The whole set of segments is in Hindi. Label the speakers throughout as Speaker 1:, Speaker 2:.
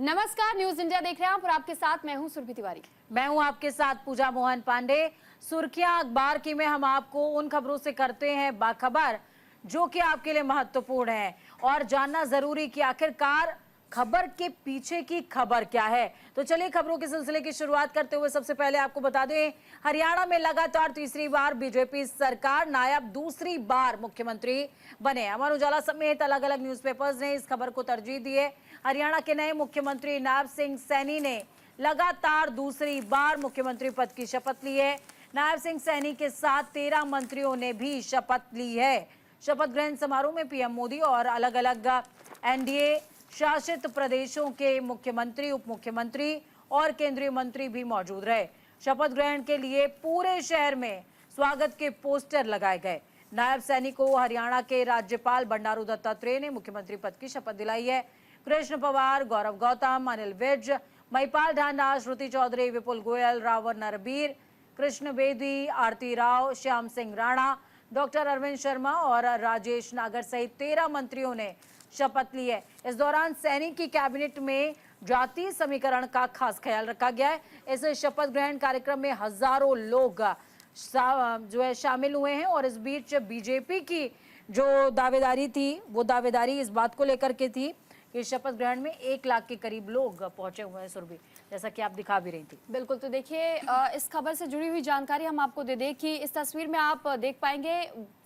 Speaker 1: नमस्कार, न्यूज इंडिया देख रहे हैं आप और आपके साथ मैं हूं सुरभि तिवारी।
Speaker 2: मैं हूं आपके साथ पूजा मोहन पांडे। सुर्खियां अखबार की में हम आपको उन खबरों से करते हैं बाखबर जो कि आपके लिए महत्वपूर्ण है और जानना जरूरी कि आखिरकार खबर के पीछे की खबर क्या है। तो चलिए खबरों के सिलसिले की शुरुआत करते हुए सबसे पहले आपको बता दें, हरियाणा में लगातार तीसरी बार बीजेपी सरकार, नायब दूसरी बार मुख्यमंत्री बने। अमर उजाला समेत अलग अलग न्यूज़पेपर्स ने इस खबर को तरजीह दी है। हरियाणा के नए मुख्यमंत्री नायब सिंह सैनी ने लगातार दूसरी बार मुख्यमंत्री पद की शपथ ली है। नायब सिंह सैनी के साथ 13 मंत्रियों ने भी शपथ ली है। शपथ ग्रहण समारोह में पीएम मोदी और अलग अलग एनडीए शासित प्रदेशों के मुख्यमंत्री, उप मुख्यमंत्री और केंद्रीय मंत्री भी मौजूद रहे। शपथ ग्रहण के लिए पूरे शहर में स्वागत के पोस्टर लगाए गए। नायब सैनी को हरियाणा के राज्यपाल बंडारू दत्तात्रेय ने मुख्यमंत्री पद की शपथ दिलाई है। कृष्ण पवार, गौरव गौतम, अनिल विज, महिपाल ढांडा, श्रुति चौधरी, विपुल गोयल, रावण नरबीर, कृष्ण बेदी, आरती राव, श्याम सिंह राणा, डॉक्टर अरविंद शर्मा और राजेश नागर सहित 13 मंत्रियों ने शपथ ली है। इस दौरान सैनी की कैबिनेट में जातीय समीकरण का खास ख्याल रखा गया है। इस शपथ ग्रहण कार्यक्रम में हजारों लोग जो है शामिल हुए हैं और इस बीच बीजेपी की जो दावेदारी थी वो दावेदारी इस बात को लेकर के थी कि शपथ ग्रहण में 1 लाख के करीब लोग पहुंचे हुए हैं सुरभि, जैसा कि आप दिखा भी रही थी।
Speaker 1: बिल्कुल, तो देखिए इस खबर से जुड़ी हुई जानकारी हम आपको दे दें कि इस तस्वीर में आप देख पाएंगे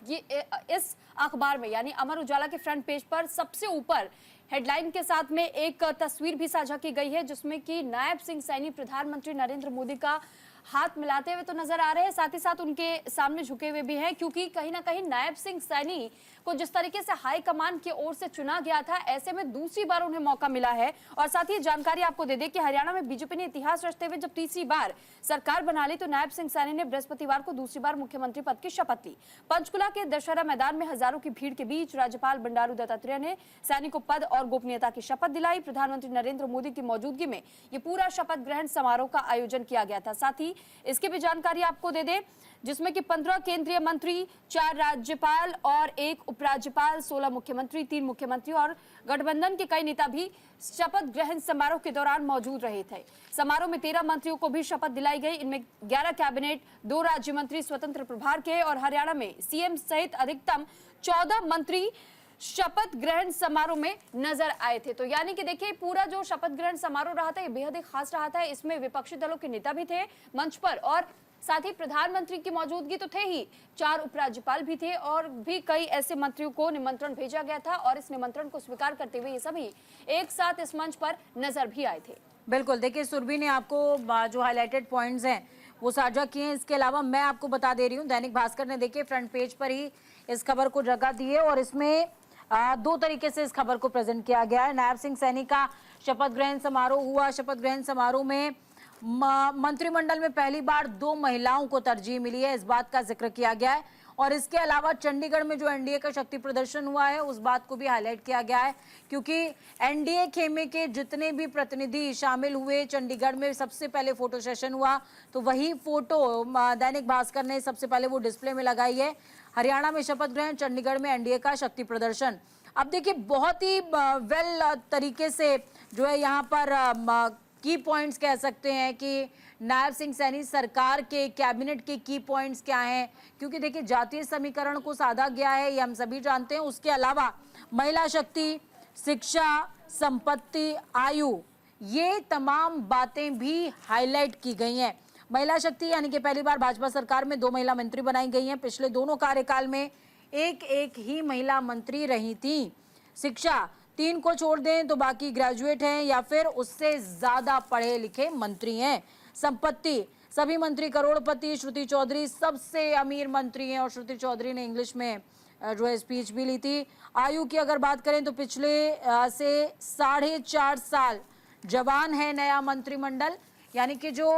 Speaker 1: ये इस अखबार में यानी अमर उजाला के फ्रंट पेज पर सबसे ऊपर हेडलाइन के साथ में एक तस्वीर भी साझा की गई है जिसमें कि नायब सिंह सैनी प्रधानमंत्री नरेंद्र मोदी का हाथ मिलाते हुए तो नजर आ रहे हैं, साथ ही साथ उनके सामने झुके हुए भी हैं, क्योंकि कहीं ना कहीं नायब सिंह सैनी को जिस तरीके से हाई कमान की ओर से चुना गया था, ऐसे में दूसरी बार उन्हें मौका मिला है। और साथ ही जानकारी आपको दे दें कि हरियाणा में बीजेपी ने इतिहास रचते हुए जब तीसरी बार सरकार बना ली तो नायब सिंह सैनी ने बृहस्पतिवार को दूसरी बार मुख्यमंत्री पद की शपथ ली। पंचकुला के दशहरा मैदान में हजारों की भीड़ के बीच राज्यपाल बंडारू दत्तात्रेय ने सैनी को पद और गोपनीयता की शपथ दिलाई। प्रधानमंत्री नरेंद्र मोदी की मौजूदगी में ये पूरा शपथ ग्रहण समारोह का आयोजन किया गया था। साथ ही इसकी भी जानकारी आपको दे दें जिसमें कि 15 केंद्रीय मंत्री, 4 राज्यपाल और 1 उपराज्यपाल, 16 मुख्यमंत्री, 3 मुख्यमंत्री और गठबंधन के कई नेता भी शपथ ग्रहण समारोह के दौरान मौजूद रहे थे। समारोह में 13 मंत्रियों को भी शपथ दिलाई गई। इनमें 11 कैबिनेट, 2 राज्य मंत्री स्वतंत्र प्रभार के और हरियाणा में सीएम सहित अधिकतम 14 मंत्री शपथ ग्रहण समारोह में नजर आए थे। तो यानी कि देखिए पूरा जो शपथ ग्रहण समारोह रहा था ये बेहद ही खास रहा था। इसमें विपक्षी दलों के नेता भी थे मंच पर और साथ ही प्रधानमंत्री की मौजूदगी तो थे ही, 4 उपराज्यपाल भी थे और भी कई ऐसे मंत्रियों को निमंत्रण भेजा गया था और इस निमंत्रण को स्वीकार करते हुए ये सभी एक साथ इस मंच पर नजर भी आए थे।
Speaker 2: बिल्कुल, देखिए सुरभि ने आपको जो हाईलाइटेड पॉइंट्स हैं वो साझा किए हैं। इसके अलावा मैं आपको बता दे रही हूँ, दैनिक भास्कर ने देखिए फ्रंट पेज पर ही इस खबर को जगह दी है और इसमें 2 तरीके से इस खबर को प्रेजेंट किया गया है। नायब सिंह सैनी का शपथ ग्रहण समारोह हुआ। शपथ ग्रहण समारोह में मंत्रिमंडल में पहली बार 2 महिलाओं को तरजीह मिली है, इस बात का जिक्र किया गया है। और इसके अलावा चंडीगढ़ में जो एनडीए का शक्ति प्रदर्शन हुआ है उस बात को भी हाईलाइट किया गया है, क्योंकि एनडीए खेमे के जितने भी प्रतिनिधि शामिल हुए, चंडीगढ़ में सबसे पहले फोटो सेशन हुआ तो वही फोटो दैनिक भास्कर ने सबसे पहले वो डिस्प्ले में लगाई है। हरियाणा में शपथ ग्रहण, चंडीगढ़ में एनडीए का शक्ति प्रदर्शन। अब देखिए बहुत ही वेल तरीके से जो है यहाँ पर की पॉइंट्स कह सकते हैं कि नायब सिंह सैनी सरकार के कैबिनेट के की पॉइंट्स क्या हैं, क्योंकि देखिए जातीय समीकरण को साधा गया है, ये हम सभी जानते हैं। उसके अलावा महिला शक्ति, शिक्षा, संपत्ति, आयु, ये तमाम बातें भी हाईलाइट की गई हैं। महिला शक्ति यानी कि पहली बार भाजपा सरकार में 2 महिला मंत्री बनाई गई हैं। पिछले दोनों कार्यकाल में एक ही महिला मंत्री रही थी। शिक्षा 3 को छोड़ दें तो बाकी ग्रेजुएट हैं या फिर उससे ज्यादा पढ़े लिखे मंत्री हैं। संपत्ति, सभी मंत्री करोड़पति। श्रुति चौधरी सबसे अमीर मंत्री हैं और श्रुति चौधरी ने इंग्लिश में जो है स्पीच भी ली थी। आयु की अगर बात करें तो पिछले से 4.5 साल जवान है नया मंत्रिमंडल, यानी कि जो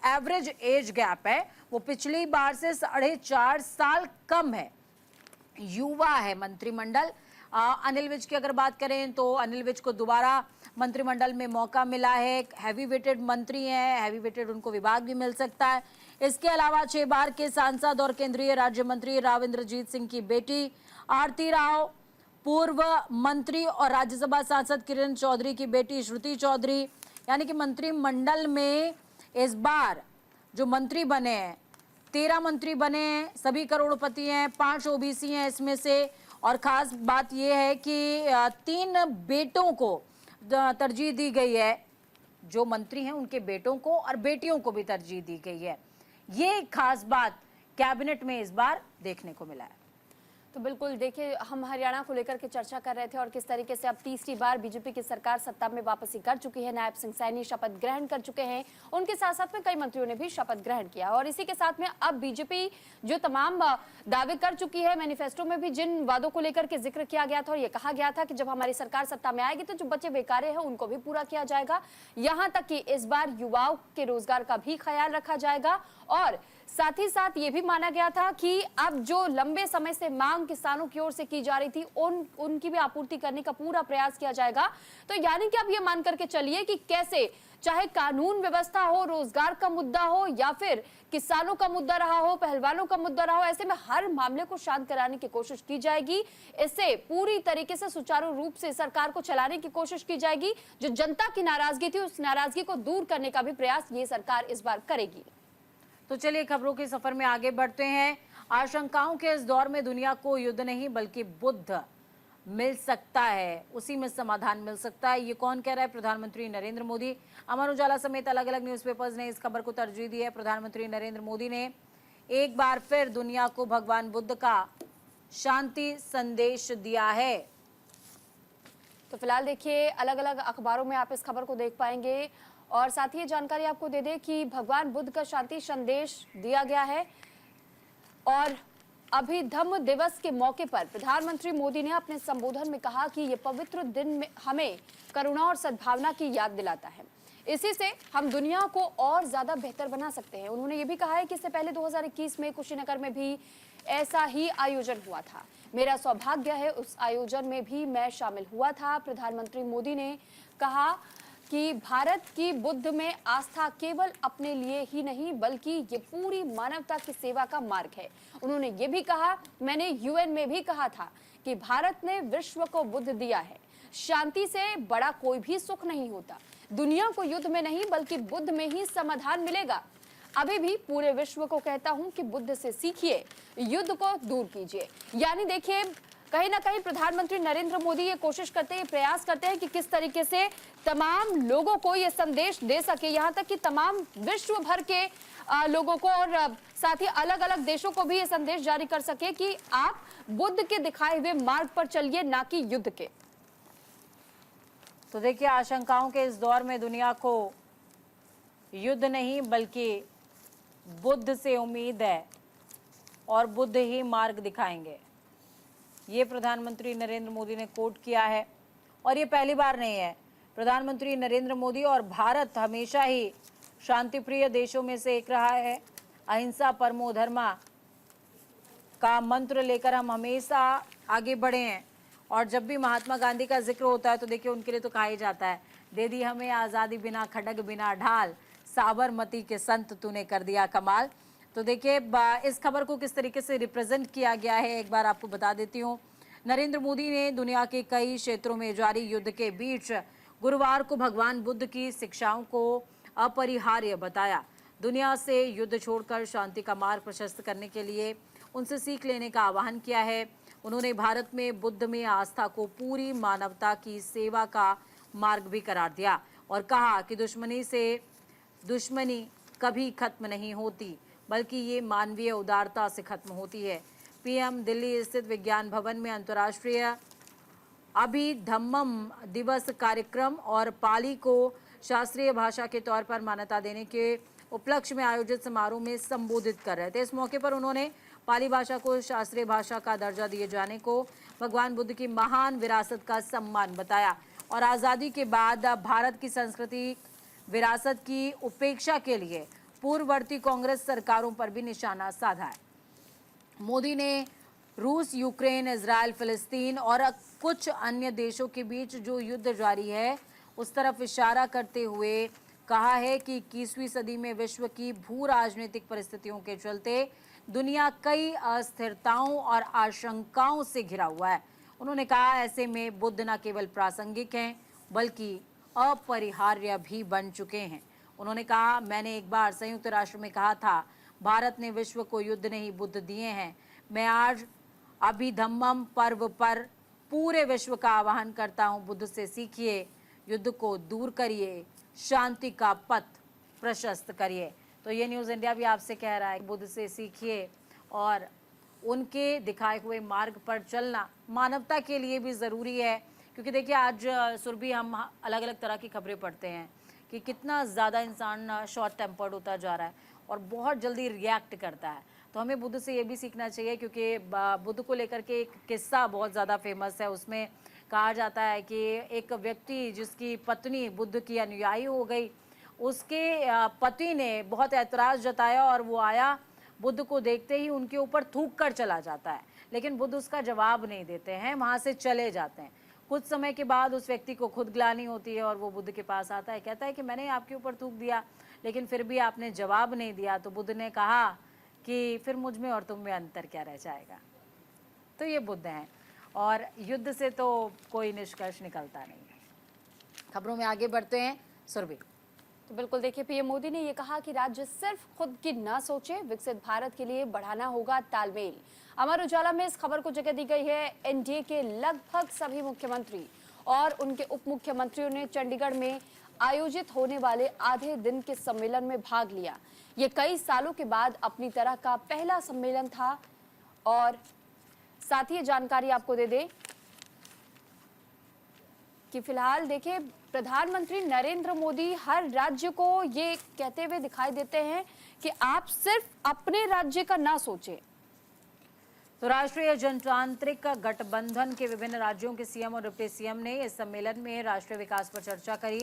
Speaker 2: एवरेज एज गैप है वो पिछली बार से 4.5 साल कम है। युवा है मंत्रिमंडल। अनिल विज की अगर बात करें तो अनिल विज को दोबारा मंत्रिमंडल में मौका मिला है। हैवी वेटेड मंत्री हैं, हैवी वेटेड उनको विभाग भी मिल सकता है। इसके अलावा 6 बार के सांसद और केंद्रीय राज्य मंत्री राव इंद्रजीत सिंह की बेटी आरती राव पूर्व मंत्री और राज्यसभा सांसद किरण चौधरी की बेटी श्रुति चौधरी, यानी कि मंत्रिमंडल में इस बार जो मंत्री बने हैं 13 मंत्री बने हैं, सभी करोड़पति हैं, 5 ओबीसी हैं इसमें से। और खास बात यह है कि 3 बेटों को तरजीह दी गई है, जो मंत्री हैं उनके बेटों को और बेटियों को भी तरजीह दी गई है। ये एक खास बात कैबिनेट में इस बार देखने को मिला है।
Speaker 1: तो बिल्कुल देखिए, हम हरियाणा को लेकर के चर्चा कर रहे थे और किस तरीके से अब तीसरी बार बीजेपी की सरकार सत्ता में वापसी कर चुकी है। नायब सिंह सैनी शपथ ग्रहण कर चुके हैं, उनके साथ साथ में कई मंत्रियों ने भी शपथ ग्रहण किया और इसी के साथ में अब बीजेपी जो तमाम दावे कर चुकी है, मैनिफेस्टो में भी जिन वादों को लेकर के जिक्र किया गया था और ये कहा गया था कि जब हमारी सरकार सत्ता में आएगी तो जो बचे हुए कार्य है उनको भी पूरा किया जाएगा। यहाँ तक कि इस बार युवाओं के रोजगार का भी ख्याल रखा जाएगा और साथ ही साथ ये भी माना गया था कि अब जो लंबे समय से मांग किसानों की ओर से की जा रही थी उनकी भी आपूर्ति करने का पूरा प्रयास किया जाएगा। तो यानी कि अब ये मान करके चलिए कि कैसे चाहे कानून व्यवस्था हो, रोजगार का मुद्दा हो या फिर किसानों का मुद्दा रहा हो, पहलवानों का मुद्दा रहा हो, ऐसे में हर मामले को शांत कराने की कोशिश की जाएगी। इससे पूरी तरीके से सुचारू रूप से सरकार को चलाने की कोशिश की जाएगी। जो जनता की नाराजगी थी उस नाराजगी को दूर करने का भी प्रयास ये सरकार इस बार करेगी।
Speaker 2: तो चलिए खबरों के सफर में आगे बढ़ते हैं। आशंकाओं के इस दौर में दुनिया को युद्ध नहीं बल्कि बुद्ध मिल सकता है, उसी में समाधान मिल सकता है। ये कौन कह रहा है? प्रधानमंत्री नरेंद्र मोदी। अमर उजाला समेत अलग अलग न्यूज़पेपर्स ने इस खबर को तरजीह दी है। प्रधानमंत्री नरेंद्र मोदी ने एक बार फिर दुनिया को भगवान बुद्ध का शांति संदेश दिया है।
Speaker 1: तो फिलहाल देखिए, अलग अलग अखबारों में आप इस खबर को देख पाएंगे और साथ ही ये जानकारी आपको दे दें कि भगवान बुद्ध का शांति संदेश दिया गया है। और अभी धम्म दिवस के मौके पर प्रधानमंत्री मोदी ने अपने संबोधन में कहा कि ये पवित्र दिन में हमें करुणा और सद्भावना की याद दिलाता है। इसी से हम दुनिया को और ज्यादा बेहतर बना सकते हैं। उन्होंने ये भी कहा है कि इससे पहले 2021 में कुशीनगर में भी ऐसा ही आयोजन हुआ था। मेरा सौभाग्य है उस आयोजन में भी मैं शामिल हुआ था। प्रधानमंत्री मोदी ने कहा कि भारत की बुद्ध में आस्था केवल अपने लिए ही नहीं बल्कि ये पूरी मानवता की सेवा का मार्ग है। उन्होंने ये भी कहा, मैंने यूएन में भी कहा था कि भारत ने विश्व को बुद्ध दिया है। शांति से बड़ा कोई भी सुख नहीं होता। दुनिया को युद्ध में नहीं बल्कि बुद्ध में ही समाधान मिलेगा। अभी भी पूरे विश्व को कहता हूं कि बुद्ध से सीखिए, युद्ध को दूर कीजिए। यानी देखिए, कहीं ना कहीं प्रधानमंत्री नरेंद्र मोदी ये कोशिश करते हैं, प्रयास करते हैं कि किस तरीके से तमाम लोगों को ये संदेश दे सके, यहाँ तक कि तमाम विश्व भर के लोगों को और साथ ही अलग अलग देशों को भी ये संदेश जारी कर सके कि आप बुद्ध के दिखाए हुए मार्ग पर चलिए, ना कि युद्ध के।
Speaker 2: तो देखिए, आशंकाओं के इस दौर में दुनिया को युद्ध नहीं बल्कि बुद्ध से उम्मीद है और बुद्ध ही मार्ग दिखाएंगे। ये प्रधानमंत्री नरेंद्र मोदी ने कोट किया है और ये पहली बार नहीं है। प्रधानमंत्री नरेंद्र मोदी और भारत हमेशा ही शांतिप्रिय देशों में से एक रहा है। अहिंसा परमो धर्मा का मंत्र लेकर हम हमेशा आगे बढ़े हैं और जब भी महात्मा गांधी का जिक्र होता है तो देखिए, उनके लिए तो कहा ही जाता है, दे दी हमें आज़ादी बिना खड़ग बिना ढाल, साबरमती के संत तूने कर दिया कमाल। तो देखिए, इस खबर को किस तरीके से रिप्रेजेंट किया गया है एक बार आपको बता देती हूँ। नरेंद्र मोदी ने दुनिया के कई क्षेत्रों में जारी युद्ध के बीच गुरुवार को भगवान बुद्ध की शिक्षाओं को अपरिहार्य बताया। दुनिया से युद्ध छोड़कर शांति का मार्ग प्रशस्त करने के लिए उनसे सीख लेने का आह्वान किया है। उन्होंने भारत में बुद्ध में आस्था को पूरी मानवता की सेवा का मार्ग भी करार दिया और कहा कि दुश्मनी कभी खत्म नहीं होती बल्कि ये मानवीय उदारता से खत्म होती है। पीएम दिल्ली स्थित विज्ञान भवन में अंतर्राष्ट्रीय अभिधम्मम दिवस कार्यक्रम और पाली को शास्त्रीय भाषा के तौर पर मान्यता देने के उपलक्ष्य में आयोजित समारोह में संबोधित कर रहे थे। इस मौके पर उन्होंने पाली भाषा को शास्त्रीय भाषा का दर्जा दिए जाने को भगवान बुद्ध की महान विरासत का सम्मान बताया और आज़ादी के बाद भारत की सांस्कृतिक विरासत की उपेक्षा के लिए पूर्ववर्ती कांग्रेस सरकारों पर भी निशाना साधा है। मोदी ने रूस, यूक्रेन, इजराइल, फिलिस्तीन और कुछ अन्य देशों के बीच जो युद्ध जारी है उस तरफ इशारा करते हुए कहा है कि 21वीं सदी में विश्व की भू राजनीतिक परिस्थितियों के चलते दुनिया कई अस्थिरताओं और आशंकाओं से घिरा हुआ है। उन्होंने कहा ऐसे में बुद्ध न केवल प्रासंगिक हैं बल्कि अपरिहार्य भी बन चुके हैं। उन्होंने कहा, मैंने एक बार संयुक्त राष्ट्र में कहा था, भारत ने विश्व को युद्ध नहीं बुद्ध दिए हैं। मैं आज अभिधम्मम पर्व पर पूरे विश्व का आह्वान करता हूं, बुद्ध से सीखिए, युद्ध को दूर करिए, शांति का पथ प्रशस्त करिए। तो ये न्यूज़ इंडिया भी आपसे कह रहा है, बुद्ध से सीखिए और उनके दिखाए हुए मार्ग पर चलना मानवता के लिए भी ज़रूरी है। क्योंकि देखिए आज सुरभि हम अलग अलग तरह की खबरें पढ़ते हैं कि कितना ज़्यादा इंसान शॉर्ट टेम्पर्ड होता जा रहा है और बहुत जल्दी रिएक्ट करता है। तो हमें बुद्ध से ये भी सीखना चाहिए, क्योंकि बुद्ध को लेकर के एक किस्सा बहुत ज़्यादा फेमस है। उसमें कहा जाता है कि एक व्यक्ति जिसकी पत्नी बुद्ध की अनुयायी हो गई, उसके पति ने बहुत ऐतराज़ जताया और वो आया, बुद्ध को देखते ही उनके ऊपर थूक कर चला जाता है, लेकिन बुद्ध उसका जवाब नहीं देते हैं, वहाँ से चले जाते हैं। कुछ समय के बाद उस व्यक्ति को खुद ग्लानि होती है और वो बुद्ध के पास आता है, कहता है कि मैंने आपके ऊपर थूक दिया लेकिन फिर भी आपने जवाब नहीं दिया। तो बुद्ध ने कहा कि फिर मुझ में और तुम में अंतर क्या रह जाएगा। तो ये बुद्ध हैं और युद्ध से तो कोई निष्कर्ष निकलता नहीं है। खबरों में आगे बढ़ते हैं सुरभि।
Speaker 1: तो बिल्कुल देखिए, पीएम मोदी ने ये कहा कि राज्य सिर्फ खुद की ना सोचे, विकसित भारत के लिए बढ़ाना होगा तालमेल। अमर उजाला में इस खबर को जगह दी गई है। एनडीए के लगभग सभी मुख्यमंत्री और उनके उप मुख्यमंत्रियों ने चंडीगढ़ में आयोजित होने वाले आधे दिन के सम्मेलन में भाग लिया। ये कई सालों के बाद अपनी तरह का पहला सम्मेलन था और साथ ही ये जानकारी आपको दे दें कि फिलहाल देखिए, प्रधानमंत्री नरेंद्र मोदी हर राज्य को ये कहते हुए दिखाई देते हैं कि आप सिर्फ अपने राज्य का ना सोचें।
Speaker 2: तो राष्ट्रीय जनतांत्रिक गठबंधन के विभिन्न राज्यों के सीएम और डिप्टी सीएम ने इस सम्मेलन में राष्ट्रीय विकास पर चर्चा करी।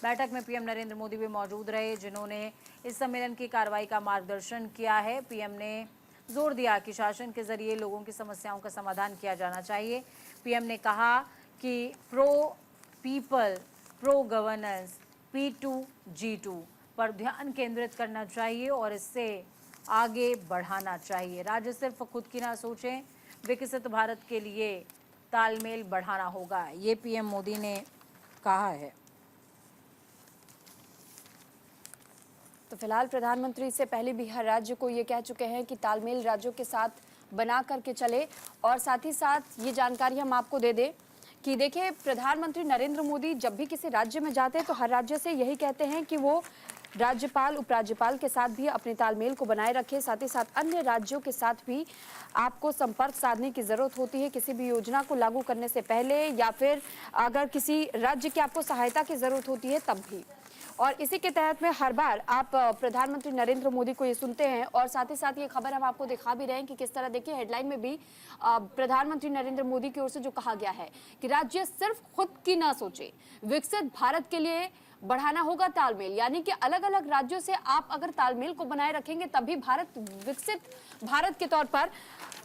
Speaker 2: बैठक में पीएम नरेंद्र मोदी भी मौजूद रहे, जिन्होंने इस सम्मेलन की कार्रवाई का मार्गदर्शन किया है। पीएम ने जोर दिया कि शासन के जरिए लोगों की समस्याओं का समाधान किया जाना चाहिए। पीएम ने कहा कि pro people pro governance P2G2 पर ध्यान केंद्रित करना चाहिए और इससे आगे बढ़ाना चाहिए। राज्य सिर्फ खुद की ना सोचें, विकसित भारत के लिए तालमेल बढ़ाना होगा, ये पीएम मोदी ने कहा है।
Speaker 1: तो फिलहाल प्रधानमंत्री इससे पहले भी हर राज्य को ये कह चुके हैं कि तालमेल राज्यों के साथ बना करके चले। और साथ ही साथ ये जानकारी हम आपको दे दें कि देखिए, प्रधानमंत्री नरेंद्र मोदी जब भी किसी राज्य में जाते हैं तो हर राज्य से यही कहते हैं कि वो राज्यपाल उपराज्यपाल के साथ भी अपने तालमेल को बनाए रखें। साथ ही साथ अन्य राज्यों के साथ भी आपको संपर्क साधने की जरूरत होती है किसी भी योजना को लागू करने से पहले, या फिर अगर किसी राज्य की आपको सहायता की जरूरत होती है तब भी। और इसी के तहत में हर बार आप प्रधानमंत्री नरेंद्र मोदी को ये सुनते हैं। और साथ ही साथ ये खबर हम आपको दिखा भी रहे हैं कि किस तरह, देखिए हेडलाइन में भी प्रधानमंत्री नरेंद्र मोदी की ओर से जो कहा गया है कि राज्य सिर्फ खुद की ना सोचे, विकसित भारत के लिए बढ़ाना होगा तालमेल। यानी कि अलग अलग राज्यों से आप अगर तालमेल को बनाए रखेंगे तभी भारत विकसित भारत के तौर पर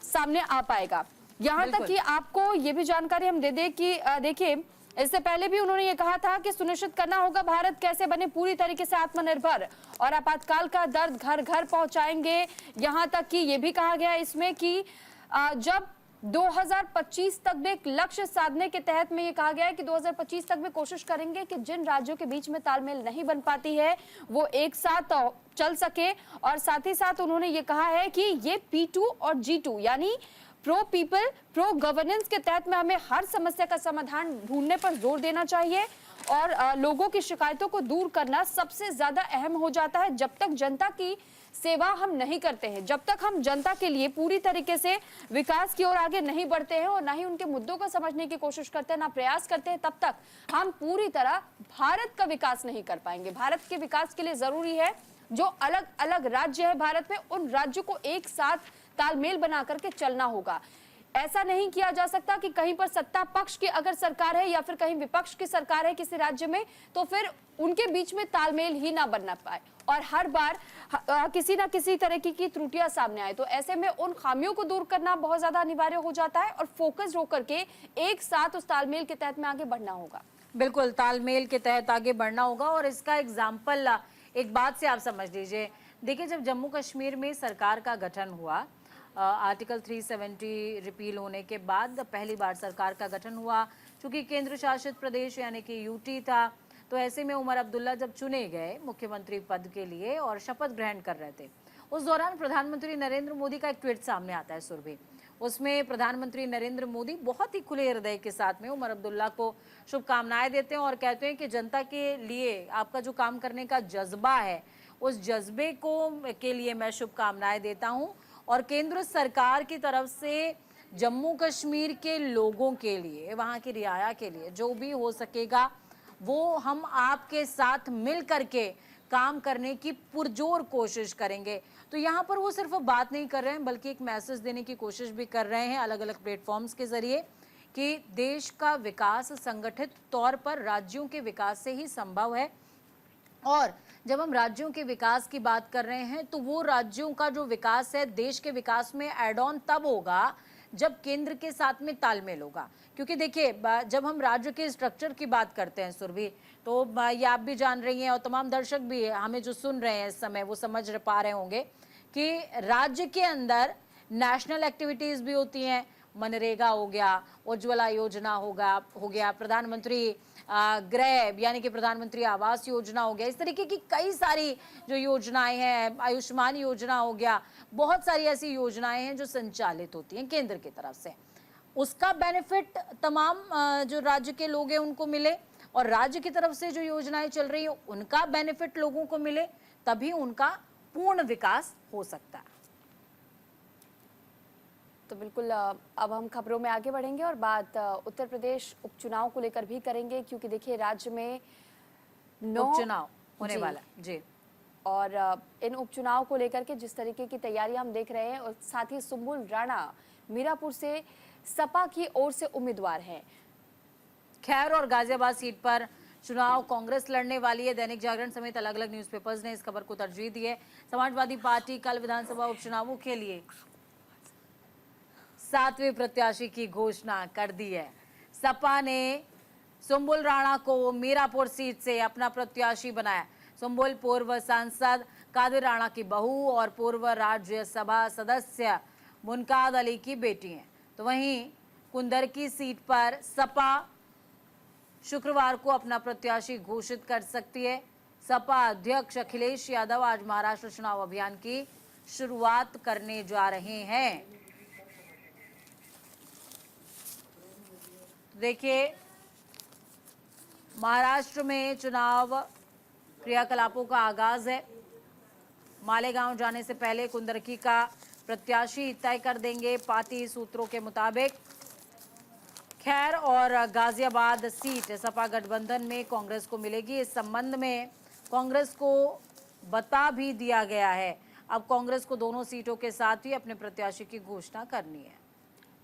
Speaker 1: सामने आ पाएगा। यहाँ तक कि आपको ये भी जानकारी हम दे दें कि देखिए, इससे पहले भी उन्होंने ये कहा था कि सुनिश्चित करना होगा भारत कैसे बने पूरी तरीके से आत्मनिर्भर और आपातकाल का दर्द घर घर पहुंचाएंगे। यहाँ तक कि ये भी कहा गया इसमें कि जब 2025 तक में एक लक्ष्य साधने के तहत में ये कहा गया है कि 2025 तक में कोशिश करेंगे कि जिन राज्यों के बीच में तालमेल नहीं बन पाती है वो एक साथ चल सके। और साथ ही साथ उन्होंने ये कहा है कि ये P2 और G2 यानी प्रो पीपल प्रो गवर्नेंस के तहत में हमें हर समस्या का समाधान ढूंढने पर जोर देना चाहिए और लोगों की शिकायतों को दूर करना सबसे ज्यादा अहम हो जाता है। जब तक जनता की सेवा हम नहीं करते हैं, जब तक हम जनता के लिए पूरी तरीके से विकास की ओर आगे नहीं बढ़ते हैं और ना ही उनके मुद्दों को समझने की कोशिश करते हैं, ना प्रयास करते हैं, तब तक हम पूरी तरह भारत का विकास नहीं कर पाएंगे। भारत के विकास के लिए जरूरी है जो अलग अलग राज्य है भारत में, उन राज्यों को एक साथ तालमेल बना करके चलना होगा। ऐसा नहीं किया जा सकता कि कहीं पर सत्ता पक्ष की अगर सरकार है या फिर कहीं विपक्ष की सरकार है किसी राज्य में, तो फिर उनके बीच में तालमेल ही ना बनना पाए और हर बार किसी ना किसी तरह की त्रुटियां सामने आए। तो ऐसे में उन खामियों को दूर करना बहुत ज्यादा अनिवार्य हो जाता है और फोकस होकर के एक साथ उस तालमेल के तहत में आगे बढ़ना होगा।
Speaker 2: बिल्कुल, तालमेल के तहत आगे बढ़ना होगा। और इसका एग्जाम्पल एक बात से आप समझ लीजिए, देखिए जब जम्मू कश्मीर में सरकार का गठन हुआ आर्टिकल 370 रिपील होने के बाद पहली बार सरकार का गठन हुआ। चूंकि केंद्र शासित प्रदेश यानी कि यूटी था, तो ऐसे में उमर अब्दुल्ला जब चुने गए मुख्यमंत्री पद के लिए और शपथ ग्रहण कर रहे थे, उस दौरान प्रधानमंत्री नरेंद्र मोदी का एक ट्वीट सामने आता है सुरभि। उसमें प्रधानमंत्री नरेंद्र मोदी बहुत ही खुले हृदय के साथ में उमर अब्दुल्ला को शुभकामनाएं देते हैं और कहते हैं कि जनता के लिए आपका जो काम करने का जज्बा है, उस जज्बे के लिए मैं शुभकामनाएं देता हूं और केंद्र सरकार की तरफ से जम्मू कश्मीर के लोगों के लिए, वहां की रियाया के लिए जो भी हो सकेगा वो हम आपके साथ मिल करके काम करने की पुरजोर कोशिश करेंगे। तो यहाँ पर वो सिर्फ बात नहीं कर रहे हैं बल्कि एक मैसेज देने की कोशिश भी कर रहे हैं अलग अलग प्लेटफॉर्म्स के जरिए कि देश का विकास संगठित तौर पर राज्यों के विकास से ही संभव है। और जब हम राज्यों के विकास की बात कर रहे हैं तो वो राज्यों का जो विकास है देश के विकास में एड ऑन तब होगा जब केंद्र के साथ में तालमेल होगा। क्योंकि देखिए, जब हम राज्य के स्ट्रक्चर की बात करते हैं सुरभि, तो ये आप भी जान रही हैं और तमाम दर्शक भी हमें जो सुन रहे हैं इस समय वो समझ पा रहे होंगे कि राज्य के अंदर नेशनल एक्टिविटीज भी होती हैं। मनरेगा हो गया, उज्ज्वला योजना हो गया, प्रधानमंत्री गृह यानी कि प्रधानमंत्री आवास योजना हो गया, इस तरीके की कई सारी जो योजनाएं हैं, आयुष्मान योजना हो गया, बहुत सारी ऐसी योजनाएं हैं जो संचालित होती हैं केंद्र की तरफ से। उसका बेनिफिट तमाम जो राज्य के लोग हैं उनको मिले और राज्य की तरफ से जो योजनाएं चल रही है उनका बेनिफिट लोगों को मिले, तभी उनका पूर्ण विकास हो सकता है।
Speaker 1: तो बिल्कुल अब हम खबरों में आगे बढ़ेंगे और बात उत्तर प्रदेश उपचुनाव को लेकर भी करेंगे, क्योंकि देखिए राज्य में 9
Speaker 2: उपचुनाव होने वाला है जी।
Speaker 1: और इन उपचुनाव को लेकर के जिस तरीके की तैयारियां हम देख रहे हैं, और साथ ही सुम्बुल राणा मीरापुर से सपा की ओर से उम्मीदवार हैं।
Speaker 2: खैर और गाजियाबाद सीट पर चुनाव कांग्रेस लड़ने वाली है। दैनिक जागरण समेत अलग अलग न्यूज़पेपर्स ने इस खबर को तरजीह दी है। समाजवादी पार्टी कल विधानसभा उपचुनावों के लिए 7वें प्रत्याशी की घोषणा कर दी है। सपा ने सुम्बुल राणा को मीरापुर सीट से अपना प्रत्याशी बनाया। सुम्बुल पूर्व सांसद कादिर राणा की बहू और पूर्व राज्यसभा सदस्य मुनकाद अली की बेटी हैं। तो वहीं कुंदरकी सीट पर सपा शुक्रवार को अपना प्रत्याशी घोषित कर सकती है। सपा अध्यक्ष अखिलेश यादव आज महाराष्ट्र चुनाव अभियान की शुरुआत करने जा रहे हैं। देखिए, महाराष्ट्र में चुनाव क्रियाकलापों का आगाज है। मालेगांव जाने से पहले कुंदरकी का प्रत्याशी तय कर देंगे पार्टी सूत्रों के मुताबिक। खैर और गाजियाबाद सीट सपा गठबंधन में कांग्रेस को मिलेगी। इस संबंध में कांग्रेस को बता भी दिया गया है। अब कांग्रेस को दोनों सीटों के साथ ही अपने प्रत्याशी की घोषणा करनी है।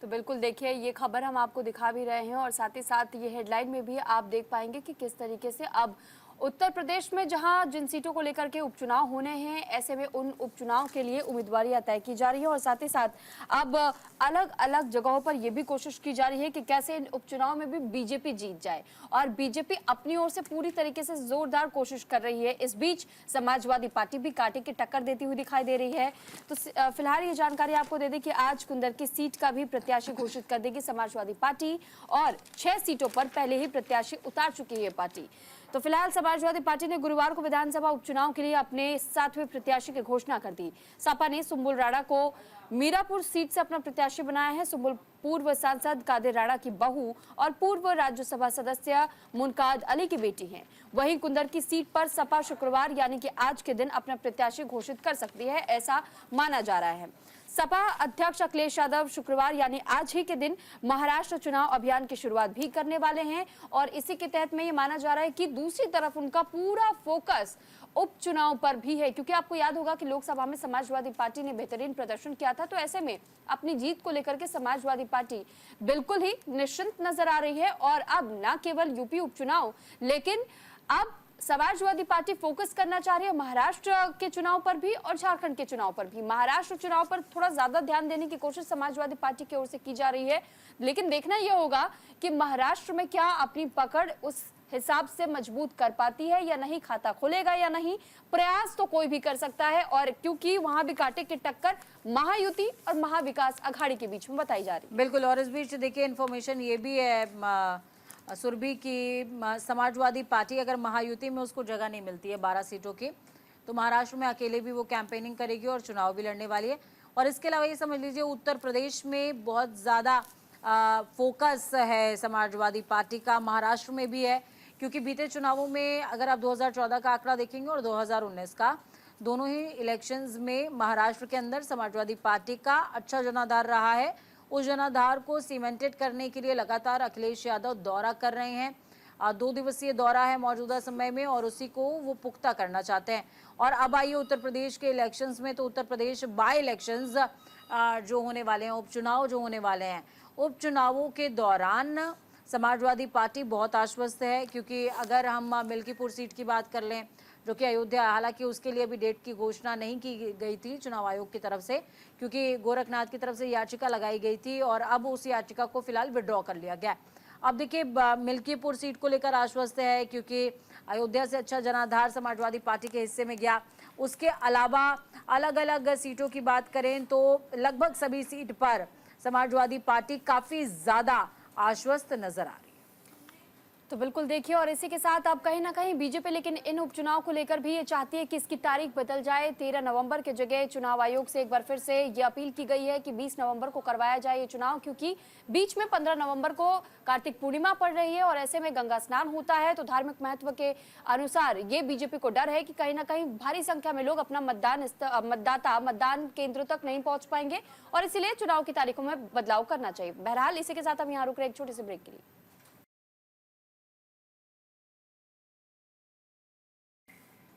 Speaker 1: तो बिल्कुल देखिए, ये खबर हम आपको दिखा भी रहे हैं और साथ ही साथ ये हेडलाइन में भी आप देख पाएंगे कि किस तरीके से अब उत्तर प्रदेश में जहां जिन सीटों को लेकर के उपचुनाव होने हैं, ऐसे में उन उपचुनाव के लिए उम्मीदवारियां तय की जा रही है और साथ ही साथ अब अलग अलग जगहों पर यह भी कोशिश की जा रही है कि कैसे इन उपचुनाव में भी बीजेपी जीत जाए, और बीजेपी अपनी ओर से पूरी तरीके से जोरदार कोशिश कर रही है। इस बीच समाजवादी पार्टी भी कांटे की टक्कर देती हुई दिखाई दे रही है। तो फिलहाल ये जानकारी आपको दे दें कि आज कुंदरकी सीट का भी प्रत्याशी घोषित कर देगी समाजवादी पार्टी और 6 सीटों पर पहले ही प्रत्याशी उतार चुकी है पार्टी। तो फिलहाल समाजवादी पार्टी ने गुरुवार को विधानसभा उपचुनाव के लिए अपने 7वें प्रत्याशी की घोषणा कर दी। सपा ने सुम्बुल राणा को मीरापुर सीट से अपना प्रत्याशी बनाया है। सुम्बुल पूर्व सांसद कादिर राणा की बहू और पूर्व राज्यसभा सदस्य मुनकाद अली की बेटी हैं। वहीं कुंदरकी सीट पर सपा शुक्रवार यानी कि आज के दिन अपना प्रत्याशी घोषित कर सकती है, ऐसा माना जा रहा है। सपा अध्यक्ष अखिलेश यादव शुक्रवार यानी आज ही के दिन महाराष्ट्र चुनाव अभियान की शुरुआत भी करने वाले हैं और इसी के तहत में ये माना जा रहा है कि दूसरी तरफ उनका पूरा फोकस उपचुनाव पर भी है, क्योंकि आपको याद होगा कि लोकसभा में समाजवादी पार्टी ने बेहतरीन प्रदर्शन किया था। तो ऐसे में अपनी जीत को लेकर के समाजवादी पार्टी बिल्कुल ही निश्चिंत नजर आ रही है और अब न केवल यूपी उपचुनाव, लेकिन अब समाजवादी पार्टी फोकस करना चाह रही है महाराष्ट्र के चुनाव पर भी और झारखंड के चुनाव पर भी। महाराष्ट्र चुनाव पर थोड़ा ज्यादा ध्यान देने की कोशिश समाजवादी पार्टी की ओर से की जा रही है, लेकिन देखना यह होगा कि महाराष्ट्र में क्या अपनी पकड़ उस हिसाब से मजबूत कर पाती है या नहीं, खाता खोलेगा या नहीं, प्रयास तो कोई भी कर सकता है। और क्योंकि वहां भी कांटे की टक्कर महायुति और महाविकास अघाड़ी के बीच में बताई जा रही है।
Speaker 2: बिल्कुल, और इस बीच देखिए इन्फॉर्मेशन ये भी है सुरभि की, समाजवादी पार्टी अगर महायुति में उसको जगह नहीं मिलती है 12 सीटों की, तो महाराष्ट्र में अकेले भी वो कैंपेनिंग करेगी और चुनाव भी लड़ने वाली है। और इसके अलावा ये समझ लीजिए उत्तर प्रदेश में बहुत ज़्यादा फोकस है समाजवादी पार्टी का, महाराष्ट्र में भी है, क्योंकि बीते चुनावों में अगर आप 2014 का आंकड़ा देखेंगे और 2019 का, दोनों ही इलेक्शंस में महाराष्ट्र के अंदर समाजवादी पार्टी का अच्छा जनाधार रहा है। उस जनाधार को सीमेंटेड करने के लिए लगातार अखिलेश यादव दौरा कर रहे हैं। 2 दिवसीय दौरा है मौजूदा समय में और उसी को वो पुख्ता करना चाहते हैं। और अब आइए उत्तर प्रदेश के इलेक्शंस में, तो उत्तर प्रदेश बाई इलेक्शंस जो होने वाले हैं, उपचुनाव जो होने वाले हैं, उपचुनावों के दौरान समाजवादी पार्टी बहुत आश्वस्त है, क्योंकि अगर हम मिल्कीपुर सीट की बात कर लें जो कि अयोध्या, हालांकि उसके लिए अभी डेट की घोषणा नहीं की गई थी चुनाव आयोग की तरफ से, क्योंकि गोरखनाथ की तरफ से याचिका लगाई गई थी और अब उस याचिका को फिलहाल विड्रॉ कर लिया गया। अब देखिए मिल्कीपुर सीट को लेकर आश्वस्त है, क्योंकि अयोध्या से अच्छा जनाधार समाजवादी पार्टी के हिस्से में गया। उसके अलावा अलग अलग सीटों की बात करें तो लगभग सभी सीट पर समाजवादी पार्टी काफी ज्यादा आश्वस्त नजर आ रही है।
Speaker 1: तो बिल्कुल देखिए, और इसी के साथ अब कहीं ना कहीं बीजेपी लेकिन इन उपचुनाव को लेकर भी ये चाहती है कि इसकी तारीख बदल जाए। 13 नवंबर के जगह चुनाव आयोग से एक बार फिर से ये अपील की गई है कि 20 नवंबर को करवाया जाए ये चुनाव, क्योंकि बीच में 15 नवंबर को कार्तिक पूर्णिमा पड़ रही है और ऐसे में गंगा स्नान होता है। तो धार्मिक महत्व के अनुसार ये बीजेपी को डर है कि कहीं ना कहीं भारी संख्या में लोग अपना मतदान केंद्रों तक नहीं पहुंच पाएंगे और इसीलिए चुनाव की तारीखों में बदलाव करना चाहिए। बहरहाल इसी के साथ हम यहाँ रुक रहे एक छोटे से ब्रेक के लिए।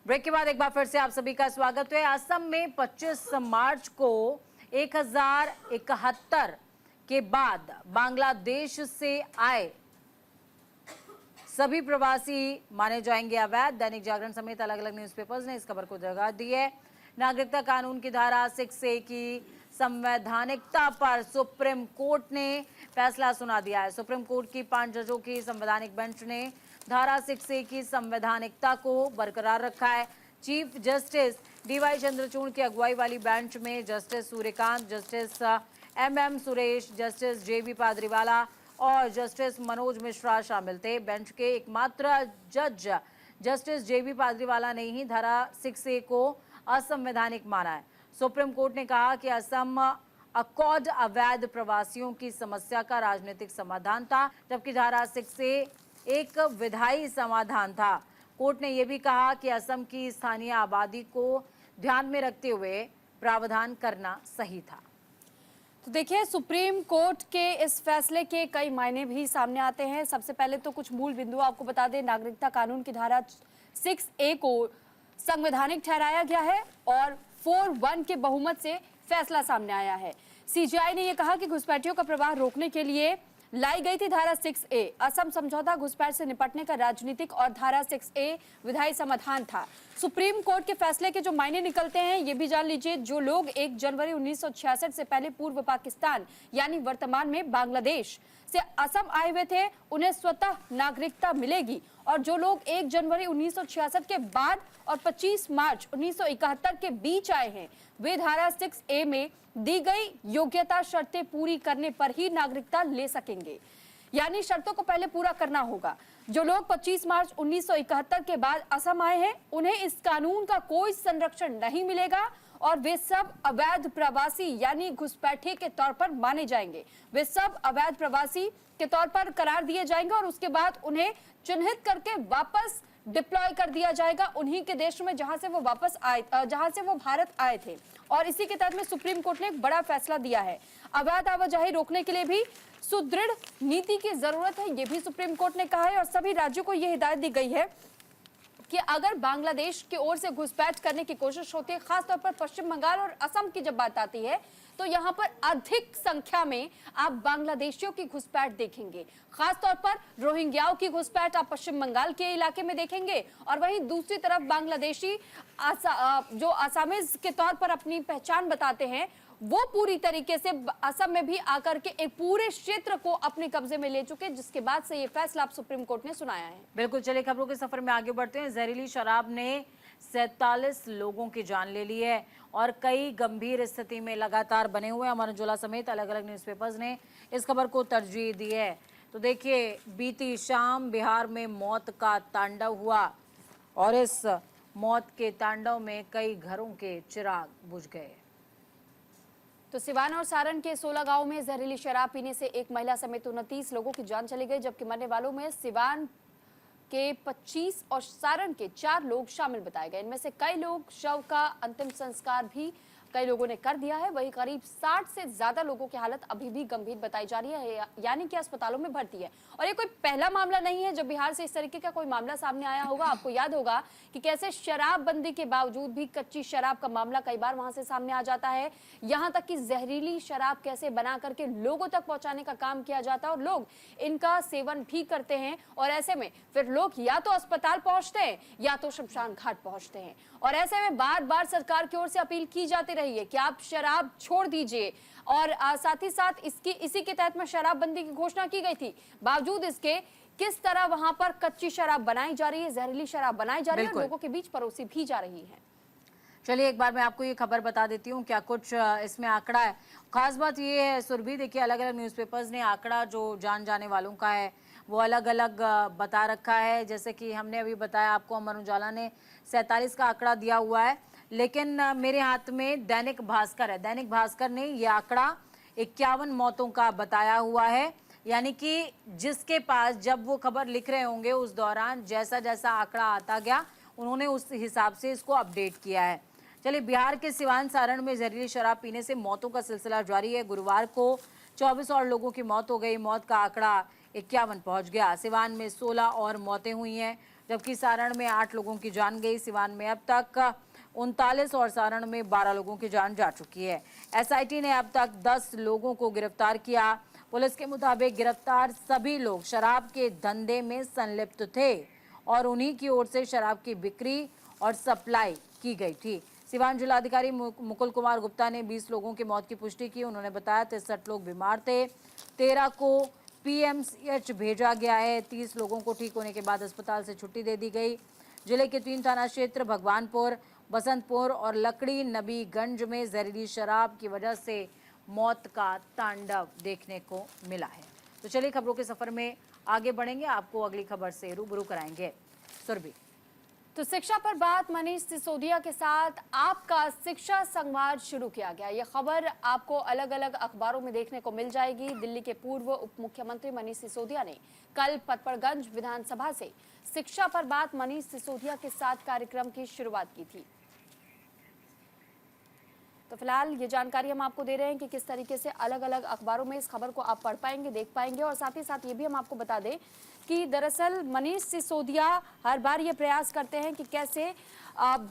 Speaker 2: ब्रेक के बाद एक बार फिर से आप सभी का स्वागत है। असम में 25 मार्च को 1071 के बाद बांग्लादेश से आए सभी प्रवासी माने जाएंगे अवैध। दैनिक जागरण समेत अलग अलग न्यूज़पेपर्स ने इस खबर को जगह दी है। नागरिकता कानून की धारा 6A की संवैधानिकता पर सुप्रीम कोर्ट ने फैसला सुना दिया है। सुप्रीम कोर्ट की 5 जजों की संवैधानिक बेंच ने धारा 6A की संवैधानिकता को बरकरार रखा है। चीफ जस्टिस DY चंद्रचूड़ की अगुवाई वाली बेंच में justice Suryakant, justice MM Suresh, justice JB पाद्रीवाला और जस्टिस मनोज मिश्रा शामिल थे। बेंच के एकमात्र जज जस्टिस JB पाद्रीवाला ने ही धारा 6A को असंवैधानिक माना है। सुप्रीम कोर्ट ने कहा कि असम अकॉर्ड अवैध प्रवासियों की समस्या का राजनीतिक समाधान था, जबकि धारा 6A एक विधायी समाधान था। कोर्ट ने यह भी कहा कि असम की स्थानीय आबादी को ध्यान में रखते हुए प्रावधान करना सही था।
Speaker 1: तो देखिए, सुप्रीम कोर्ट के इस फैसले के कई मायने भी सामने आते हैं। सबसे पहले तो कुछ मूल बिंदु आपको बता दें। नागरिकता कानून की धारा 6A को संवैधानिक ठहराया गया है और 4-1 के बहुमत से फैसला सामने आया है। CJI ने यह कहा कि घुसपैठियों का प्रवाह रोकने के लिए लाई गई थी धारा 6A। असम समझौता घुसपैठ से निपटने का राजनीतिक और धारा 6A विधायी समाधान था। सुप्रीम कोर्ट के फैसले के जो मायने निकलते हैं ये भी जान लीजिए। जो लोग 1 जनवरी 1966 से पहले पूर्व पाकिस्तान यानी वर्तमान में बांग्लादेश से असम आए हुए थे, उन्हें स्वतः नागरिकता मिलेगी। और जो लोग 1 जनवरी 1966 के बाद और 25 मार्च 1971 के बीच आए हैं, वे धारा 6A में दी गई योग्यता शर्तें पूरी करने पर ही नागरिकता ले सकेंगे। यानी शर्तों को पहले पूरा करना होगा। जो लोग 25 मार्च 1971 के बाद असम आए हैं, उन्हें इस कानून का कोई संरक्षण नहीं मिलेगा और वे सब अवैध प्रवासी यानी घुसपैठे के तौर पर माने जाएंगे। वे सब अवैध प्रवासी के तौर पर करार दिए जाएंगे और उसके बाद उन्हें चिन्हित करके वापस डिप्लॉय कर दिया जाएगा उन्हीं के देश में जहां से वो वापस आए, जहां से वो भारत आए थे। और इसी के तहत में सुप्रीम कोर्ट ने एक बड़ा फैसला दिया है। अवैध आवाजाही रोकने के लिए भी सुदृढ़ नीति की जरूरत है, ये भी सुप्रीम कोर्ट ने कहा है। और सभी राज्यों को यह हिदायत दी गई है कि अगर बांग्लादेश की ओर से घुसपैठ करने की कोशिश होती है, खासतौर पर पश्चिम बंगाल और असम की जब बात आती है, तो यहाँ पर अधिक संख्या में आप बांग्लादेशियों की घुसपैठ देखेंगे। खासतौर पर रोहिंग्याओं की घुसपैठ आप पश्चिम बंगाल के इलाके में देखेंगे और वहीं दूसरी तरफ बांग्लादेशी जो आसामीज के तौर पर अपनी पहचान बताते हैं, वो पूरी तरीके से असम में भी आकर के एक पूरे क्षेत्र को अपने कब्जे में ले चुके, जिसके बाद से ये फैसला अब सुप्रीम कोर्ट ने सुनाया है।
Speaker 2: बिल्कुल, चलिए खबरों के सफर में आगे बढ़ते हैं। जहरीली शराब ने 47 लोगों की जान ले ली है और कई गंभीर स्थिति में लगातार बने हुए अमर उजाला समेत अलग अलग न्यूज़पेपर्स ने इस खबर को तरजीह दी है। तो देखिए, बीती शाम बिहार में मौत का तांडव हुआ और इस मौत के तांडव में कई घरों के चिराग बुझ गए।
Speaker 1: तो सिवान और सारण के 16 गांवों में जहरीली शराब पीने से एक महिला समेत 29 लोगों की जान चली गई, जबकि मरने वालों में सिवान के 25 और सारण के 4 लोग शामिल बताए गए। इनमें से कई लोग शव का अंतिम संस्कार भी कई लोगों ने कर दिया है। वहीं करीब 60 से ज्यादा लोगों की हालत अभी भी गंभीर बताई जा रही है, यानी कि अस्पतालों में भर्ती है। और ये कोई पहला मामला नहीं है जब बिहार से इस तरीके का कोई मामला सामने आया होगा। आपको याद होगा कि कैसे शराबबंदी के बावजूद भी कच्ची शराब का मामला कई बार वहां से सामने आ जाता है। यहाँ तक कि जहरीली शराब कैसे बना करके लोगों तक पहुंचाने का काम किया जाता है और लोग इनका सेवन भी करते हैं। और ऐसे में फिर लोग या तो अस्पताल पहुंचते हैं या तो शमशान घाट पहुंचते हैं। और ऐसे में बार बार सरकार की ओर से अपील की जाती रही है कि आप शराब छोड़ दीजिए। और साथ ही साथ इसी के तहत में शराबबंदी की घोषणा की गई थी। बावजूद इसके किस तरह वहां पर कच्ची शराब बनाई जा रही है, जहरीली शराब बनाई जा रही है, लोगों के बीच परोसी भी जा रही है।
Speaker 2: चलिए एक बार मैं आपको ये खबर बता देती हूँ क्या कुछ इसमें आंकड़ा है। खास बात ये है सुरभि, देखिए अलग अलग न्यूज़पेपर्स ने आंकड़ा जो जान जाने वालों का है वो अलग अलग बता रखा है। जैसे कि हमने अभी बताया आपको, अमर उजाला ने 47 का आंकड़ा दिया हुआ है, लेकिन मेरे हाथ में दैनिक भास्कर है। दैनिक भास्कर ने ये आंकड़ा 51 मौतों का बताया हुआ है, यानी कि जिसके पास जब वो खबर लिख रहे होंगे उस दौरान जैसा जैसा आंकड़ा आता गया उन्होंने उस हिसाब से इसको अपडेट किया है। चलिए, बिहार के सिवान सारण में जहरीली शराब पीने से मौतों का सिलसिला जारी है। गुरुवार को 24 और लोगों की मौत हो गई। मौत का आंकड़ा 51 पहुंच गया। सिवान में 16 और मौतें हुई हैं, जबकि सारण में 8 लोगों की जान गई। सिवान में अब तक 39 और सारण में 12 लोगों की जान जा चुकी है। एसआईटी ने अब तक 10 लोगों को गिरफ्तार किया। पुलिस के मुताबिक गिरफ्तार सभी लोग शराब के धंधे में संलिप्त थे और उन्हीं की ओर से शराब की बिक्री और सप्लाई की गई थी। सिवान जिलाधिकारी मुकुल कुमार गुप्ता ने 20 लोगों की मौत की पुष्टि की। उन्होंने बताया 63 लोग बीमार थे, 13 को पीएमसीएच भेजा गया है। 30 लोगों को ठीक होने के बाद अस्पताल से छुट्टी दे दी गई। जिले के 3 थाना क्षेत्र भगवानपुर, बसंतपुर और लकड़ी नबीगंज में जहरीली शराब की वजह से मौत का तांडव देखने को मिला है। तो चलिए खबरों के सफर में आगे बढ़ेंगे, आपको अगली खबर से रूबरू कराएंगे। सुरभि,
Speaker 1: तो शिक्षा पर बात, मनीष सिसोदिया के साथ आपका शिक्षा संवाद शुरू किया गया। यह खबर आपको अलग अलग अखबारों में देखने को मिल जाएगी। दिल्ली के पूर्व उप मुख्यमंत्री मनीष सिसोदिया ने कल पटपड़गंज विधानसभा से शिक्षा पर बात मनीष सिसोदिया के साथ कार्यक्रम की शुरुआत की थी। तो फिलहाल ये जानकारी हम आपको दे रहे हैं कि किस तरीके से अलग अलग अखबारों में इस खबर को आप पढ़ पाएंगे, देख पाएंगे। और साथ ही साथ ये भी हम आपको बता दें कि दरअसल मनीष सिसोदिया हर बार ये प्रयास करते हैं कि कैसे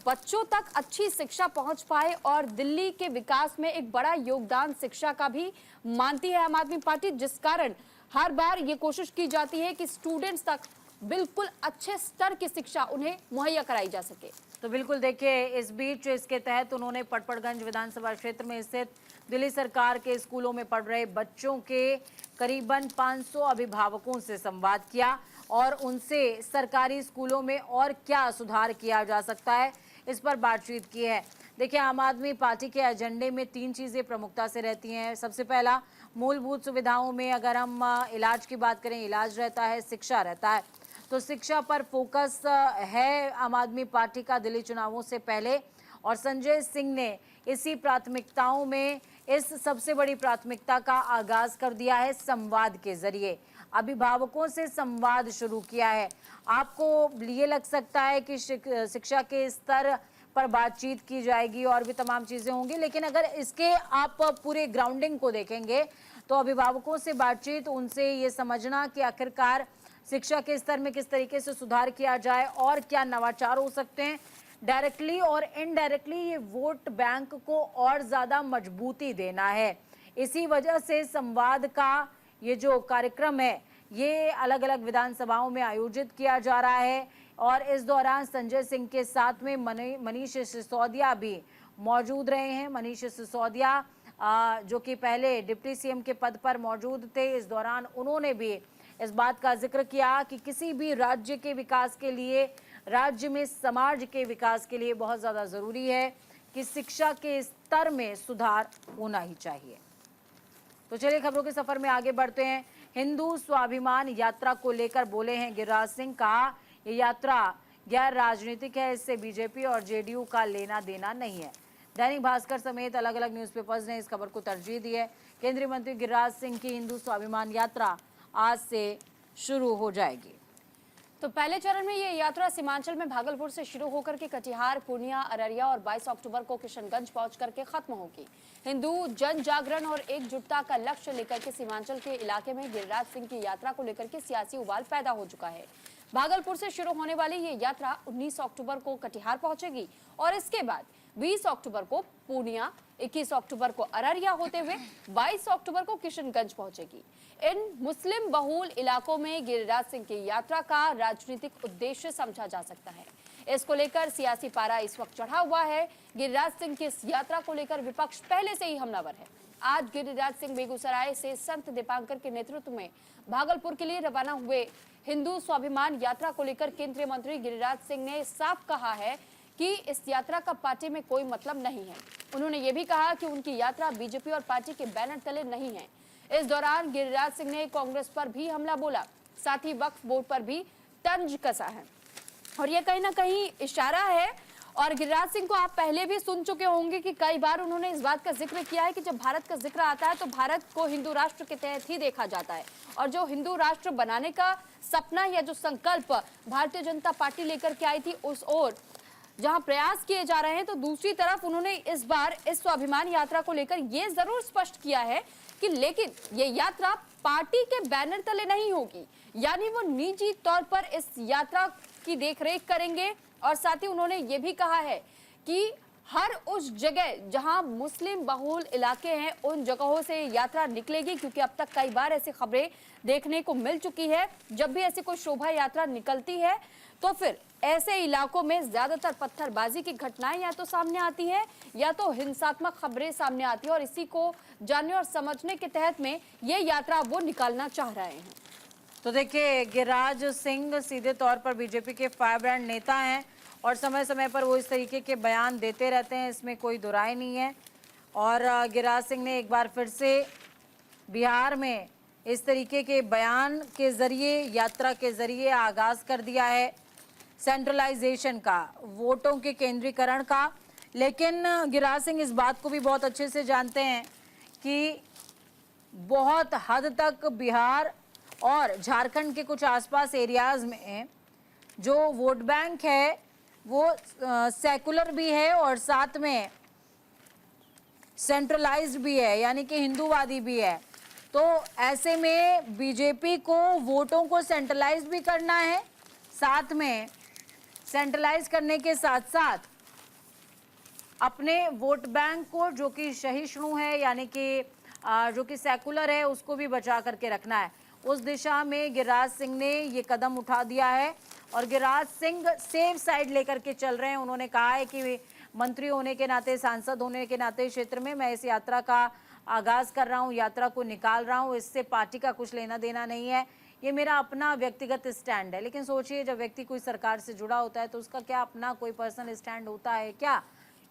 Speaker 1: बच्चों तक अच्छी शिक्षा पहुंच पाए और दिल्ली के विकास में एक बड़ा योगदान शिक्षा का भी मानती है आम आदमी पार्टी, जिस कारण हर बार ये कोशिश की जाती है कि स्टूडेंट्स तक बिल्कुल अच्छे स्तर की शिक्षा उन्हें मुहैया कराई जा सके।
Speaker 2: तो बिल्कुल देखिए, इस बीच इसके तहत उन्होंने पटपड़गंज विधानसभा क्षेत्र में स्थित दिल्ली सरकार के स्कूलों में पढ़ रहे बच्चों के करीबन 500 अभिभावकों से संवाद किया और उनसे सरकारी स्कूलों में और क्या सुधार किया जा सकता है इस पर बातचीत की है। देखिए, आम आदमी पार्टी के एजेंडे में 3 चीज़ें प्रमुखता से रहती हैं। सबसे पहला, मूलभूत सुविधाओं में अगर हम इलाज की बात करें, इलाज रहता है, शिक्षा रहता है। तो शिक्षा पर फोकस है आम आदमी पार्टी का दिल्ली चुनावों से पहले, और संजय सिंह ने इसी प्राथमिकताओं में इस सबसे बड़ी प्राथमिकता का आगाज कर दिया है। संवाद के जरिए अभिभावकों से संवाद शुरू किया है। आपको ये लग सकता है कि शिक्षा के स्तर पर बातचीत की जाएगी और भी तमाम चीजें होंगी, लेकिन अगर इसके आप पूरे ग्राउंडिंग को देखेंगे तो अभिभावकों से बातचीत, उनसे ये समझना कि आखिरकार शिक्षा के स्तर में किस तरीके से सुधार किया जाए और क्या नवाचार हो सकते हैं, डायरेक्टली और इनडायरेक्टली ये वोट बैंक को और ज्यादा मजबूती देना है। इसी वजह से संवाद का ये जो कार्यक्रम है ये अलग अलग विधानसभाओं में आयोजित किया जा रहा है और इस दौरान संजय सिंह के साथ में मनीष सिसोदिया भी मौजूद रहे हैं। मनीष सिसोदिया जो कि पहले डिप्टी सीएम के पद पर मौजूद थे। इस दौरान उन्होंने भी इस बात का जिक्र किया कि किसी भी राज्य के विकास के लिए, राज्य में समाज के विकास के लिए बहुत ज़्यादा ज़रूरी है कि शिक्षा के स्तर में सुधार होना ही चाहिए। तो चलिए खबरों के सफर में आगे बढ़ते हैं। हिंदू स्वाभिमान यात्रा को लेकर बोले हैं गिरिराज सिंह। कहा ये यात्रा गैर राजनीतिक है, इससे बीजेपी और जेडीयू का लेना देना नहीं है। दैनिक भास्कर समेत अलग अलग न्यूज़पेपर्स ने इस खबर को तरजीह दी है। केंद्रीय मंत्री गिरिराज सिंह की हिंदू स्वाभिमान यात्रा आज से शुरू हो जाएगी।
Speaker 1: तो पहले चरण में ये यात्रा सीमांचल में भागलपुर से शुरू होकर के कटिहार, पूर्णिया, अररिया और 22 अक्टूबर को किशनगंज पहुंच करके खत्म होगी। हिंदू जन जागरण और एकजुटता का लक्ष्य लेकर के सीमांचल के इलाके में गिरिराज सिंह की यात्रा को लेकर के सियासी उबाल पैदा हो चुका है। भागलपुर से शुरू होने वाली ये यात्रा 19 अक्टूबर को कटिहार पहुंचेगी और इसके बाद 20 अक्टूबर को पूर्णिया, 21 अक्टूबर को अररिया होते हुए 22 अक्टूबर को किशनगंज पहुंचेगी। इन मुस्लिम बहुल इलाकों में गिरिराज सिंह की यात्रा का राजनीतिक उद्देश्य समझा जा सकता है। इसको लेकर सियासी पारा इस वक्त चढ़ा हुआ है। गिरिराज सिंह की इस यात्रा को लेकर विपक्ष पहले से ही हमलावर है। आज गिरिराज सिंह बेगूसराय से संत दीपांकर के नेतृत्व में भागलपुर के लिए रवाना हुए। हिंदू स्वाभिमान यात्रा को लेकर केंद्रीय मंत्री गिरिराज सिंह ने साफ कहा है कि इस यात्रा का पार्टी में कोई मतलब नहीं है। उन्होंने ये भी कहा कि उनकी यात्रा बीजेपी और पार्टी के बैनर तले नहीं है। इस दौरान गिरिराज सिंह ने कांग्रेस पर भी हमला बोला, साथ ही वक्फ बोर्ड पर भी तंज कसा है और ये कहीं ना कहीं इशारा है। और गिरिराज सिंह को आप पहले भी सुन चुके होंगे कि कई बार उन्होंने इस बात का जिक्र किया है कि जब भारत का जिक्र आता है तो भारत को हिंदू राष्ट्र के तहत ही देखा जाता है और जो हिंदू राष्ट्र बनाने का सपना या जो संकल्प भारतीय जनता पार्टी लेकर के आई थी उस ओर जहां प्रयास किए जा रहे हैं, तो दूसरी तरफ उन्होंने इस बार इस स्वाभिमान यात्रा को लेकर ये जरूर स्पष्ट किया है कि लेकिन ये यात्रा पार्टी के बैनर तले नहीं होगी, यानी वो निजी तौर पर इस यात्रा की देखरेख करेंगे। और साथ ही उन्होंने ये भी कहा है कि हर उस जगह जहां मुस्लिम बहुल इलाके हैं उन जगहों से यात्रा निकलेगी, क्योंकि अब तक कई बार ऐसी खबरें देखने को मिल चुकी है। जब भी ऐसी कोई शोभा यात्रा निकलती है तो फिर ऐसे इलाकों में ज्यादातर पत्थरबाजी की घटनाएं या तो सामने आती है या तो हिंसात्मक खबरें सामने आती है और इसी को जानने और समझने के तहत में ये यात्रा वो निकालना चाह रहे हैं।
Speaker 2: तो देखिए गिरिराज सिंह सीधे तौर पर बीजेपी के फायर ब्रांड नेता हैं और समय समय पर वो इस तरीके के बयान देते रहते हैं, इसमें कोई दुराई नहीं है। और गिरिराज सिंह ने एक बार फिर से बिहार में इस तरीके के बयान के जरिए, यात्रा के जरिए आगाज कर दिया है सेंट्रलाइजेशन का, वोटों के केंद्रीकरण का। लेकिन गिरिराज सिंह इस बात को भी बहुत अच्छे से जानते हैं कि बहुत हद तक बिहार और झारखंड के कुछ आसपास एरियाज में जो वोट बैंक है वो सेकुलर भी है और साथ में सेंट्रलाइज्ड भी है, यानी कि हिंदूवादी भी है। तो ऐसे में बीजेपी को वोटों को सेंट्रलाइज भी करना है, साथ में सेंट्रलाइज करने के साथ साथ अपने वोट बैंक को जो कि सहिष्णु है, यानी कि जो कि सेकुलर है, उसको भी बचा करके रखना है। उस दिशा में गिरिराज सिंह ने ये कदम उठा दिया है और गिरिराज सिंह सेफ साइड लेकर के चल रहे हैं। उन्होंने कहा है कि मंत्री होने के नाते, सांसद होने के नाते क्षेत्र में मैं इस यात्रा का आगाज कर रहा हूं, यात्रा को निकाल रहा हूं, इससे पार्टी का कुछ लेना देना नहीं है, ये मेरा अपना व्यक्तिगत स्टैंड है। लेकिन सोचिए जब व्यक्ति कोई सरकार से जुड़ा होता है तो उसका क्या अपना कोई पर्सनल स्टैंड होता है क्या,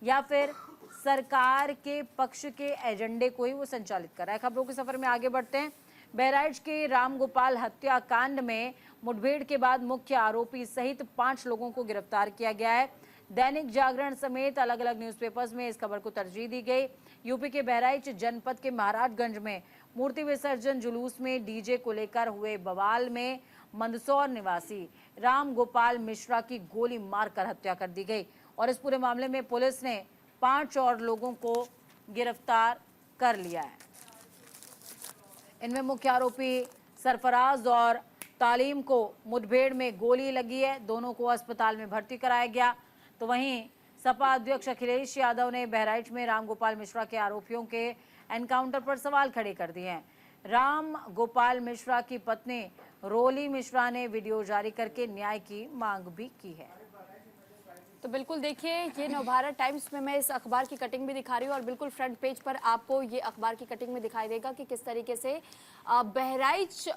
Speaker 2: या फिर सरकार के पक्ष के एजेंडे को ही वो संचालित कर रहा है। खबरों के सफर में आगे बढ़ते हैं। बहराइच के रामगोपाल हत्याकांड में मुठभेड़ के बाद मुख्य आरोपी सहित 5 लोगों को गिरफ्तार किया गया है। दैनिक जागरण समेत अलग अलग न्यूज़पेपर्स में इस खबर को तरजीह दी गई। यूपी के बहराइच जनपद के महाराजगंज में मूर्ति विसर्जन जुलूस में डीजे को लेकर हुए बवाल में मंदसौर निवासी रामगोपाल मिश्रा की गोली मारकर हत्या कर दी गई और इस पूरे मामले में पुलिस ने 5 और लोगों को गिरफ्तार कर लिया है। इनमें मुख्य आरोपी सरफराज और तालीम को मुठभेड़ में गोली लगी है, दोनों को अस्पताल में भर्ती कराया गया। तो वहीं सपा अध्यक्ष अखिलेश यादव ने बहराइच में रामगोपाल मिश्रा के आरोपियों के एनकाउंटर पर सवाल खड़े कर दिए हैं। राम गोपाल मिश्रा की पत्नी रोली मिश्रा ने वीडियो जारी करके न्याय की मांग भी की है।
Speaker 1: तो बिल्कुल देखिए, ये नवभारत टाइम्स में मैं इस अखबार की कटिंग भी दिखा रही हूँ और बिल्कुल फ्रंट पेज पर आपको ये अखबार की कटिंग में दिखाई देगा कि किस तरीके से बहराइच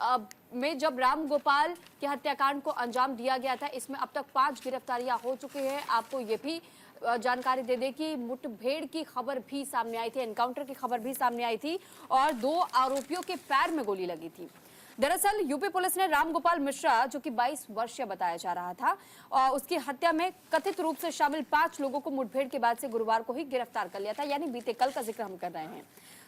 Speaker 1: में जब राम गोपाल के हत्याकांड को अंजाम दिया गया था, इसमें अब तक 5 गिरफ्तारियां हो चुकी हैं। आपको ये भी जानकारी दे दें कि मुठभेड़ की खबर भी सामने आई थी, एनकाउंटर की खबर भी सामने आई थी और 2 आरोपियों के पैर में गोली लगी थी। दरअसल यूपी पुलिस ने रामगोपाल मिश्रा, जो कि 22 वर्षीय बताया जा रहा था, और उसकी हत्या में कथित रूप से शामिल 5 लोगों को मुठभेड़ के बाद से गुरुवार को ही गिरफ्तार कर लिया था, यानी बीते कल का जिक्र हम कर रहे हैं।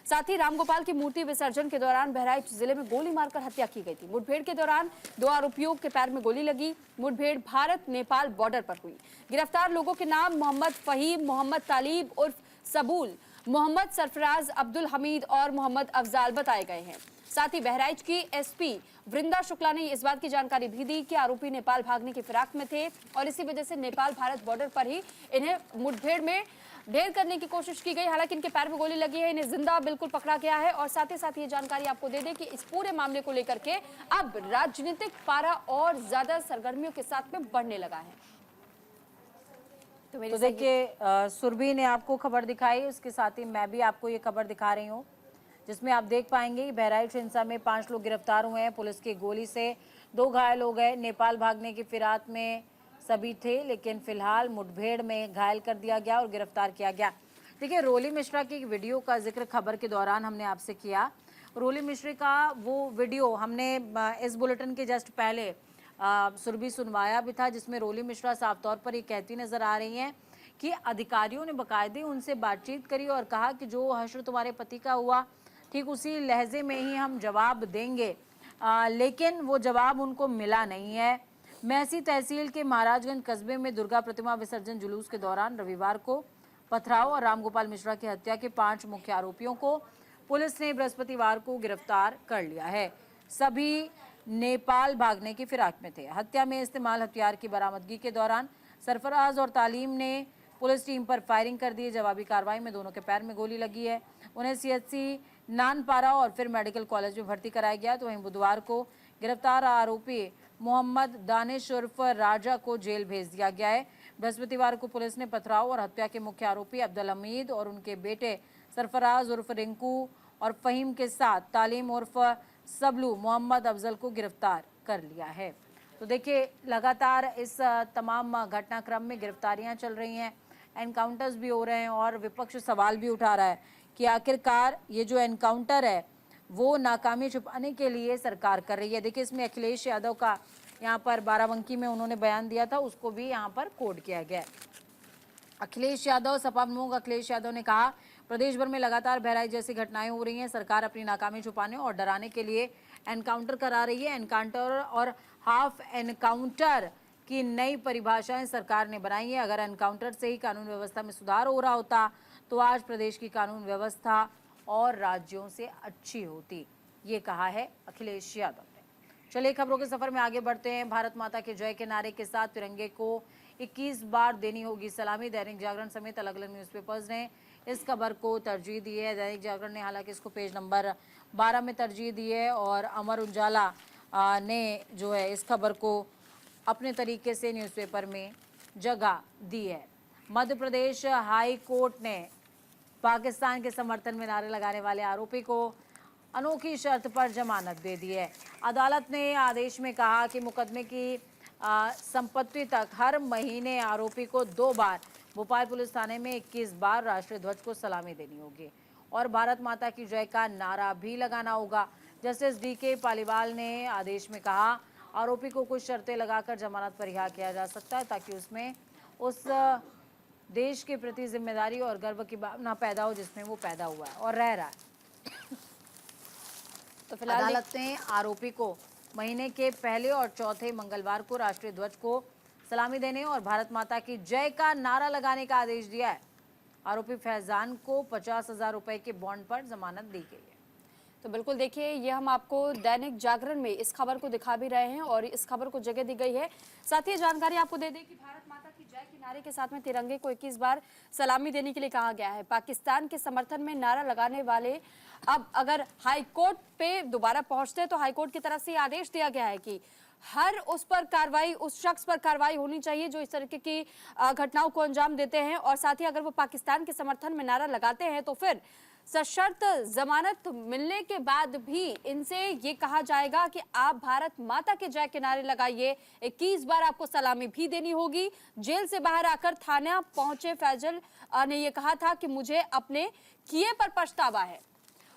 Speaker 1: साथ ही रामगोपाल की मूर्ति विसर्जन के दौरान बहराइच जिले में गोली मारकर हत्या की गई थी। मुठभेड़ के दौरान 2 आरोपियों के पैर में गोली लगी। मुठभेड़ भारत नेपाल बॉर्डर पर हुई। गिरफ्तार लोगों के नाम मोहम्मद फहीम, मोहम्मद तालिब उर्फ सबूल, मोहम्मद सरफराज, अब्दुल हमीद और मोहम्मद अफजाल बताए गए हैं। साथ ही बहराइच की एसपी वृंदा शुक्ला ने इस बात की जानकारी भी दी कि आरोपी नेपाल भागने की फिराक में थे और इसी वजह से नेपाल भारत बॉर्डर पर ही इन्हें मुठभेड़ में ढेर करने की कोशिश की गई। हालांकि इनके पैर में गोली लगी है, इन्हें जिंदा बिल्कुल पकड़ा गया है। और साथ ही साथ ये जानकारी आपको दे दें कि इस पूरे मामले को लेकर के अब राजनीतिक पारा और ज्यादा सरगर्मियों के साथ में बढ़ने लगा है।
Speaker 2: तो देखिए, सुरभि ने आपको खबर दिखाई, उसके साथ ही मैं भी आपको ये खबर दिखा रही हूँ, जिसमें आप देख पाएंगे बहराइच हिंसा में 5 लोग गिरफ्तार हुए हैं। पुलिस की गोली से 2 घायल हो गए। नेपाल भागने की फिराक में सभी थे, लेकिन फिलहाल मुठभेड़ में घायल कर दिया गया और गिरफ्तार किया गया। देखिए, रोली मिश्रा की वीडियो का जिक्र खबर के दौरान हमने आपसे किया। रोली मिश्रा का वो वीडियो हमने इस बुलेटिन के जस्ट पहले सुरभि सुनवाया भी था, जिसमें रोली मिश्रा साफ तौर पर ये कहती नजर आ रही हैं कि अधिकारियों ने बाकायदे उनसे बातचीत करी और कहा कि जो हश्र तुम्हारे पति का हुआ, ठीक उसी लहजे में ही हम जवाब देंगे, लेकिन वो जवाब उनको मिला नहीं है। मैसी तहसील के महाराजगंज कस्बे में दुर्गा प्रतिमा विसर्जन जुलूस के दौरान रविवार को पथराव और रामगोपाल मिश्रा की हत्या के 5 मुख्य आरोपियों को पुलिस ने बृहस्पतिवार को गिरफ्तार कर लिया है। सभी नेपाल भागने की फिराक में थे। हत्या में इस्तेमाल हथियार की बरामदगी के दौरान सरफराज और तालीम ने पुलिस टीम पर फायरिंग कर दी। जवाबी कार्रवाई में दोनों के पैर में गोली लगी है। उन्हें सीएचसी नानपारा और फिर मेडिकल कॉलेज में भर्ती कराया गया। तो वहीं बुधवार को गिरफ्तार आरोपी मोहम्मद दानिश उर्फ राजा को जेल भेज दिया गया है। बृहस्पतिवार को पुलिस ने पथराव और हत्या के मुख्य आरोपी अब्दुल हमीद और उनके बेटे सरफराज उर्फ रिंकू और फहीम के साथ तालीम उर्फ सबलू मोहम्मद अफजल को गिरफ्तार कर लिया है। तो देखिए, लगातार इस तमाम घटनाक्रम में गिरफ्तारियां चल रही हैं, एनकाउंटर्स भी हो रहे हैं और विपक्ष सवाल भी उठा रहा है कि आखिरकार ये जो एनकाउंटर है वो नाकामी छुपाने के लिए सरकार कर रही है। देखिए, इसमें अखिलेश यादव का यहाँ पर बाराबंकी में उन्होंने बयान दिया था, उसको भी यहाँ पर कोट किया गया। अखिलेश यादव, सपा प्रमुख अखिलेश यादव ने कहा, प्रदेश भर में लगातार बहराइच जैसी घटनाएं हो रही हैं। सरकार अपनी नाकामी छुपाने और डराने के लिए एनकाउंटर करा रही है। एनकाउंटर और हाफ एनकाउंटर की नई परिभाषाएं सरकार ने बनाई है। अगर एनकाउंटर से ही कानून व्यवस्था में सुधार हो रहा होता तो आज प्रदेश की कानून व्यवस्था और राज्यों से अच्छी होती, ये कहा है अखिलेश यादव ने। चलिए, खबरों के सफर में आगे बढ़ते हैं। भारत माता के जय के नारे के साथ तिरंगे को 21 बार देनी होगी सलामी। दैनिक जागरण समेत अलग अलग न्यूज़पेपर्स ने इस खबर को तरजीह दी है। दैनिक जागरण ने हालांकि इसको पेज नंबर 12 में तरजीह दी है और अमर उजाला ने जो है इस खबर को अपने तरीके से न्यूज़पेपर में जगह दी है। मध्य प्रदेश हाई कोर्ट ने पाकिस्तान के समर्थन में नारे लगाने वाले आरोपी को अनोखी शर्त पर जमानत दे दी है। अदालत ने आदेश में कहा कि मुकदमे की संपत्ति तक हर महीने आरोपी को 2 बार भोपाल पुलिस थाने में 21 बार राष्ट्रीय ध्वज को सलामी देनी होगी और भारत माता की जय का नारा भी लगाना होगा। जस्टिस DK पालीवाल ने आदेश में कहा, आरोपी को कुछ शर्तें लगाकर जमानत पर रिहा किया जा सकता है ताकि उसमें उस देश के प्रति जिम्मेदारी और गर्व की भावना पैदा हो जिसमें वो पैदा हुआ है और रह रहा है। तो फिलहाल अदालत ने आरोपी को महीने के पहले और चौथे मंगलवार को राष्ट्रीय ध्वज को सलामी देने और भारत माता की जय का नारा लगाने का आदेश दिया है। आरोपी फैजान को 50,000 रुपए के बॉन्ड पर जमानत दी गई है।
Speaker 1: तो बिल्कुल देखिए, ये हम आपको दैनिक जागरण में इस खबर को दिखा भी रहे हैं और इस खबर को जगह दी गई है। साथ ही जानकारी आपको दे दें कि भारत माता की जय के नारे के साथ में तिरंगे को 21 बार सलामी देने के लिए कहा गया है। पाकिस्तान के समर्थन में नारा लगाने वाले अब अगर हाईकोर्ट पे दोबारा पहुंचते हैं तो हाईकोर्ट की तरफ से आदेश दिया गया है कि हर उस पर कार्रवाई, उस शख्स पर कार्रवाई होनी चाहिए जो इस तरीके की घटनाओं को अंजाम देते हैं। और साथ ही अगर वो पाकिस्तान के समर्थन में नारा लगाते हैं तो फिर सशर्त जमानत मिलने के बाद भी इनसे ये कहा जाएगा कि आप भारत माता के जय के नारे लगाइए, 21 बार आपको सलामी भी देनी होगी। जेल से बाहर आकर थाना पहुंचे फैजल ने ये कहा था कि मुझे अपने किए पर पछतावा है।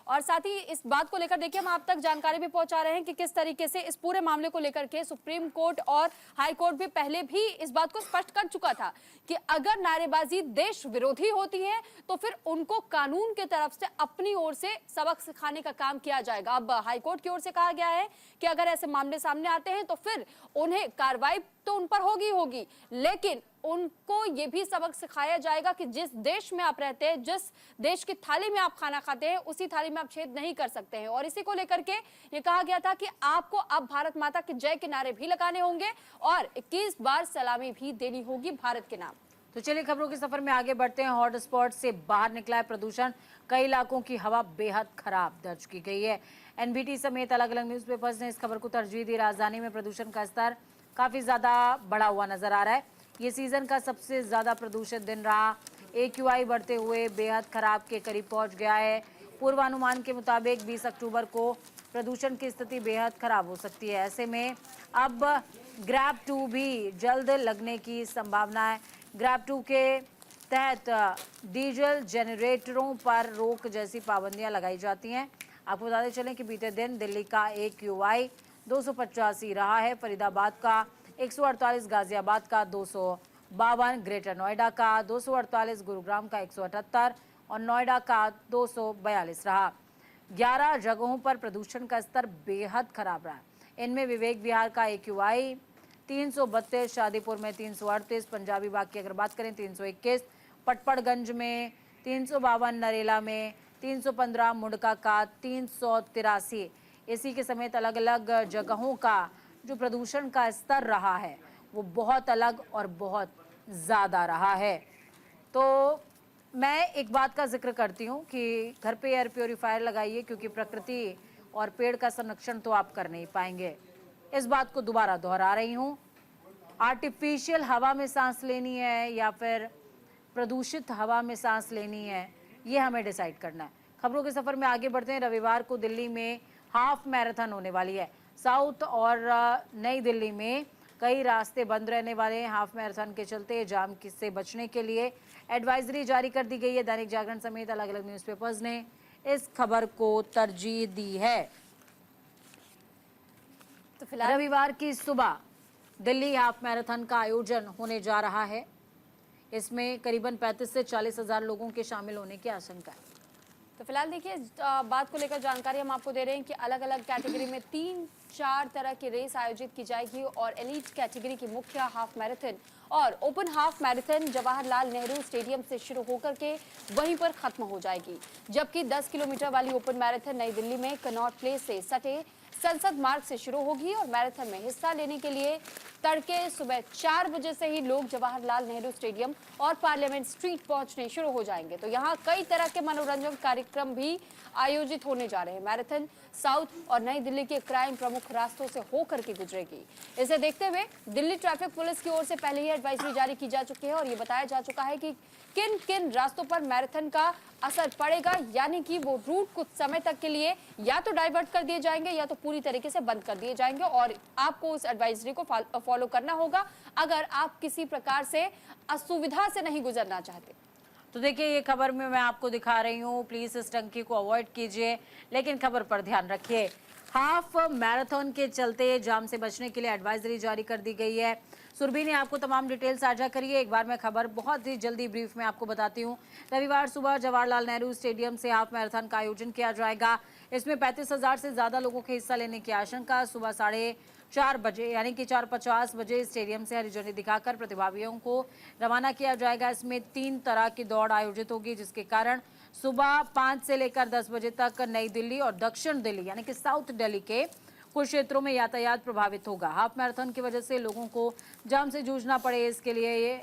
Speaker 1: और साथ ही इस बात को लेकर देखिए, हम आप तक जानकारी भी पहुंचा रहे हैं कि किस तरीके से इस पूरे मामले को लेकर के सुप्रीम कोर्ट और हाई कोर्ट भी पहले भी इस बात को स्पष्ट कर चुका था कि अगर नारेबाजी देश विरोधी होती है तो फिर उनको कानून की तरफ से अपनी ओर से सबक सिखाने का काम किया जाएगा। अब हाई कोर्ट की ओर से कहा गया है कि अगर ऐसे मामले सामने आते हैं तो फिर उन्हें कार्रवाई तो उन पर होगी, लेकिन उनको ये भी सबक सिखाया जाएगा कि जिस देश में आप रहते हैं, जिस देश की थाली में आप खाना खाते हैं, उसी थाली में आप छेद नहीं कर सकते हैं। और इसी को लेकर के ये कहा गया था कि आपको अब भारत माता के जय के नारे भी लगाने होंगे और 21 बार सलामी भी देनी होगी भारत के नाम।
Speaker 2: तो चलिए खबरों के सफर में आगे बढ़ते हैं। हॉटस्पॉट से बाहर निकला है प्रदूषण, कई इलाकों की हवा बेहद खराब दर्ज की गई है। एनबीटी समेत अलग अलग न्यूज़पेपर्स ने इस खबर को तरजीह दी। राजधानी में प्रदूषण का स्तर काफी ज्यादा बढ़ा हुआ नजर आ रहा है। ये सीजन का सबसे ज्यादा प्रदूषित दिन रहा। AQI बढ़ते हुए बेहद खराब के करीब पहुंच गया है। पूर्वानुमान के मुताबिक 20 अक्टूबर को प्रदूषण की स्थिति बेहद खराब हो सकती है। ऐसे में अब ग्रैब 2 भी जल्द लगने की संभावना है। ग्रैब 2 के तहत डीजल जनरेटरों पर रोक जैसी पाबंदियां लगाई जाती हैं। आपको बताते चलें कि बीते दिन दिल्ली का AQI 285 रहा है, फरीदाबाद का 148, गाजियाबाद का 252, ग्रेटर नोएडा का 248, गुरुग्राम का 178 और नोएडा का 242 रहा। 11 जगहों पर प्रदूषण का स्तर बेहद खराब रहा। इनमें विवेक विहार का AQI 332, शादीपुर में 338, पंजाबी बाग की अगर बात करें 321, पटपड़गंज में 352, नरेला में 315, मुंडका का 383। इसी के समेत अलग अलग जगहों का जो प्रदूषण का स्तर रहा है वो बहुत अलग और बहुत ज़्यादा रहा है। तो मैं एक बात का जिक्र करती हूँ कि घर पे एयर प्योरीफायर लगाइए, क्योंकि प्रकृति और पेड़ का संरक्षण तो आप कर नहीं पाएंगे। इस बात को दोबारा दोहरा रही हूँ, आर्टिफिशियल हवा में सांस लेनी है या फिर प्रदूषित हवा में सांस लेनी है, ये हमें डिसाइड करना है। खबरों के सफर में आगे बढ़ते हैं। रविवार को दिल्ली में हाफ मैराथन होने वाली है। साउथ और नई दिल्ली में कई रास्ते बंद रहने वाले हैं। हाफ मैराथन के चलते जाम से बचने के लिए एडवाइजरी जारी कर दी गई है। दैनिक जागरण समेत अलग अलग न्यूज़पेपर्स ने इस खबर को तरजीह दी है। तो फिलहाल रविवार की सुबह दिल्ली हाफ मैराथन का आयोजन होने जा रहा है। इसमें करीबन 35 से 40 हज़ार लोगों के शामिल होने की आशंका है।
Speaker 1: तो फिलहाल देखिए, बात को लेकर जानकारी हम आपको दे रहे हैं कि अलग अलग कैटेगरी में 3-4 तरह की रेस आयोजित की जाएगी और एलीट कैटेगरी की मुख्य हाफ मैराथन और open half marathon Jawaharlal Nehru stadium से शुरू होकर के वहीं पर खत्म हो जाएगी। जबकि 10 किलोमीटर वाली ओपन मैराथन नई दिल्ली में कनॉट प्लेस से सटे संसद मार्ग से शुरू होगी और मैराथन में हिस्सा लेने के लिए तड़के सुबह 4 बजे से ही लोग जवाहरलाल नेहरू स्टेडियम और पार्लियामेंट स्ट्रीट पहुंचने शुरू हो जाएंगे। तो यहाँ कई तरह के मनोरंजन कार्यक्रम भी आयोजित होने जा रहे हैं। मैराथन साउथ और नई दिल्ली के क्राइम प्रमुख रास्तों से होकर के गुजरेगी। इसे देखते हुए दिल्ली ट्रैफिक पुलिस की ओर से पहले ही एडवाइजरी जारी की जा चुकी है और ये बताया जा चुका है कि किन किन रास्तों पर मैराथन का असर पड़ेगा, यानी कि वो रूट कुछ समय तक के लिए या तो डाइवर्ट कर दिए जाएंगे या तो पूरी तरीके से बंद कर दिए जाएंगे और आपको उस एडवाइजरी को फॉलो करना होगा अगर आप किसी प्रकार से असुविधा से नहीं गुजरना चाहते।
Speaker 2: तो देखिए, ये खबर में मैं आपको दिखा रही हूँ, प्लीज इस टंकी को अवॉइड कीजिए, लेकिन खबर पर ध्यान रखिए। हाफ मैराथन के चलते जाम से बचने के लिए एडवाइजरी जारी कर दी गई है। सुरभि ने आपको तमाम डिटेल साझा करी है। एक बार मैं खबर बहुत ही जल्दी ब्रीफ में आपको बताती हूँ। रविवार सुबह जवाहरलाल नेहरू स्टेडियम से हाफ मैराथन का आयोजन किया जाएगा। इसमें 35,000 से ज़्यादा लोगों के हिस्सा लेने की आशंका। सुबह 4:30 बजे यानी कि 4:50 बजे स्टेडियम से हरी झंडी दिखाकर प्रतिभागियों को रवाना किया जाएगा। इसमें 3 तरह की दौड़ आयोजित होगी, जिसके कारण सुबह 5 से लेकर 10 बजे तक नई दिल्ली और दक्षिण दिल्ली यानी कि साउथ दिल्ली के कुछ क्षेत्रों में यातायात प्रभावित होगा। हाफ मैराथन की वजह से लोगों को जाम से जूझना पड़े, इसके लिए ये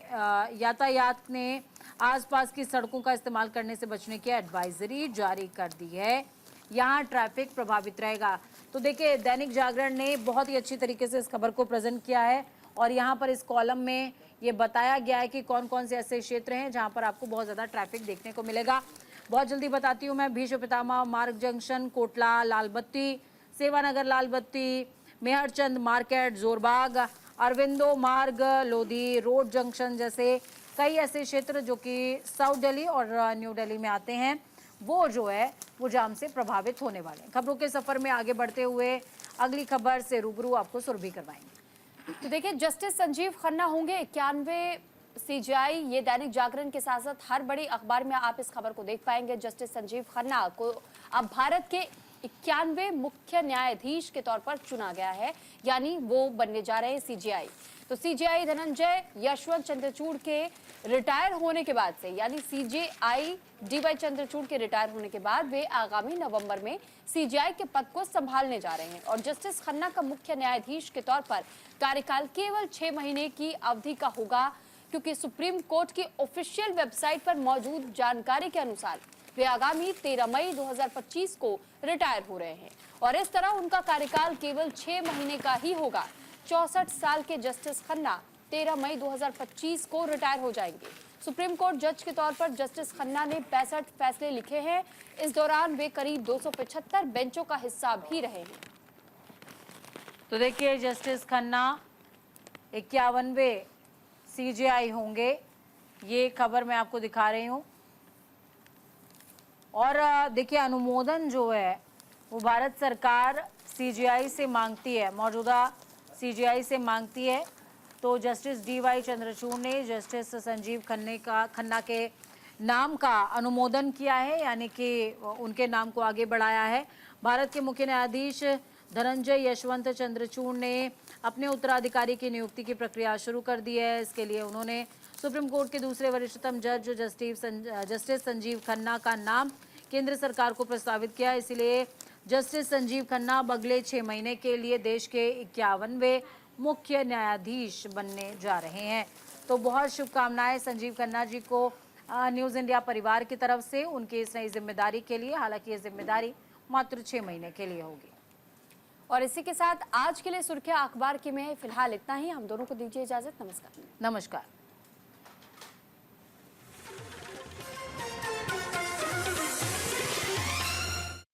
Speaker 2: यातायात ने आसपास की सड़कों का इस्तेमाल करने से बचने की एडवाइजरी जारी कर दी है। यहाँ ट्रैफिक प्रभावित रहेगा। तो देखिए, दैनिक जागरण ने बहुत ही अच्छी तरीके से इस खबर को प्रेजेंट किया है और यहाँ पर इस कॉलम में ये बताया गया है कि कौन कौन से ऐसे क्षेत्र हैं जहाँ पर आपको बहुत ज़्यादा ट्रैफिक देखने को मिलेगा। बहुत जल्दी बताती हूँ मैं। भीष्म पितामह मार्ग जंक्शन, कोटला लाल बत्ती, सेवानगर लाल बत्ती, मेहरचंद मार्केट, जोरबाग, अरविंदो मार्ग, लोधी रोड जंक्शन जैसे कई ऐसे क्षेत्र जो कि साउथ दिल्ली और न्यू दिल्ली में आते हैं, वो जो है वो जाम से प्रभावित होने वाले हैं। खबरों के सफर में आगे बढ़ते हुए अगली खबर से रूबरू आपको सुरभि करवाएंगे।
Speaker 1: तो देखिए, जस्टिस संजीव खन्ना होंगे 91 सीजीआई। ये दैनिक जागरण के साथ साथ हर बड़ी अखबार में आप इस खबर को देख पाएंगे। जस्टिस संजीव खन्ना को अब भारत के 91 मुख्य न्यायाधीश के तौर पर चुना गया है, यानी वो बनने जा रहे हैं सीजीआई। तो सीजीआई धनंजय यशवंत चंद्रचूड़ के रिटायर होने के बाद से, यानी सीजीआई डीवाई चंद्रचूड़ के रिटायर होने के बाद वे आगामी नवंबर में सीजीआई के पद को संभालने जा रहे हैं। और जस्टिस खन्ना का मुख्य न्यायाधीश के तौर पर कार्यकाल केवल 6 महीने की अवधि का होगा, क्योंकि सुप्रीम कोर्ट की ऑफिशियल वेबसाइट पर मौजूद जानकारी के अनुसार वे आगामी 13 मई 2025 को रिटायर हो रहे हैं और इस तरह उनका कार्यकाल केवल 6 महीने का ही होगा। 64 साल के जस्टिस खन्ना 13 मई 2025 को रिटायर हो जाएंगे। सुप्रीम कोर्ट जज के तौर पर जस्टिस खन्ना ने 65 फैसले लिखे हैं। इस दौरान वे करीब 275 बेंचों का हिस्सा भी रहे हैं।
Speaker 2: तो देखिए, जस्टिस खन्ना 51वें सीजीआई होंगे, ये खबर मैं आपको दिखा रही हूँ। और देखिए, अनुमोदन जो है वो भारत सरकार सीजीआई से मांगती है, मौजूदा सीजीआई से मांगती है। तो जस्टिस डीवाई चंद्रचूड़ ने जस्टिस संजीव खन्ना के नाम का अनुमोदन किया है, यानी कि उनके नाम को आगे बढ़ाया है। भारत के मुख्य न्यायाधीश धनंजय यशवंत चंद्रचूड़ ने अपने उत्तराधिकारी की नियुक्ति की प्रक्रिया शुरू कर दी है। इसके लिए उन्होंने सुप्रीम कोर्ट के दूसरे वरिष्ठतम जज जस्टिस संजीव खन्ना का नाम केंद्र सरकार को प्रस्तावित किया। इसलिए जस्टिस संजीव खन्ना अगले 6 महीने के लिए देश के 51वें मुख्य न्यायाधीश बनने जा रहे हैं। तो बहुत शुभकामनाएं संजीव खन्ना जी को न्यूज़ इंडिया परिवार की तरफ से उनकी इस नई जिम्मेदारी के लिए। हालांकि ये जिम्मेदारी मात्र 6 महीने के लिए होगी।
Speaker 1: और इसी के साथ आज के लिए सुर्खियां अखबार की में फिलहाल इतना ही। हम दोनों को दीजिए इजाजत। नमस्कार।
Speaker 2: नमस्कार।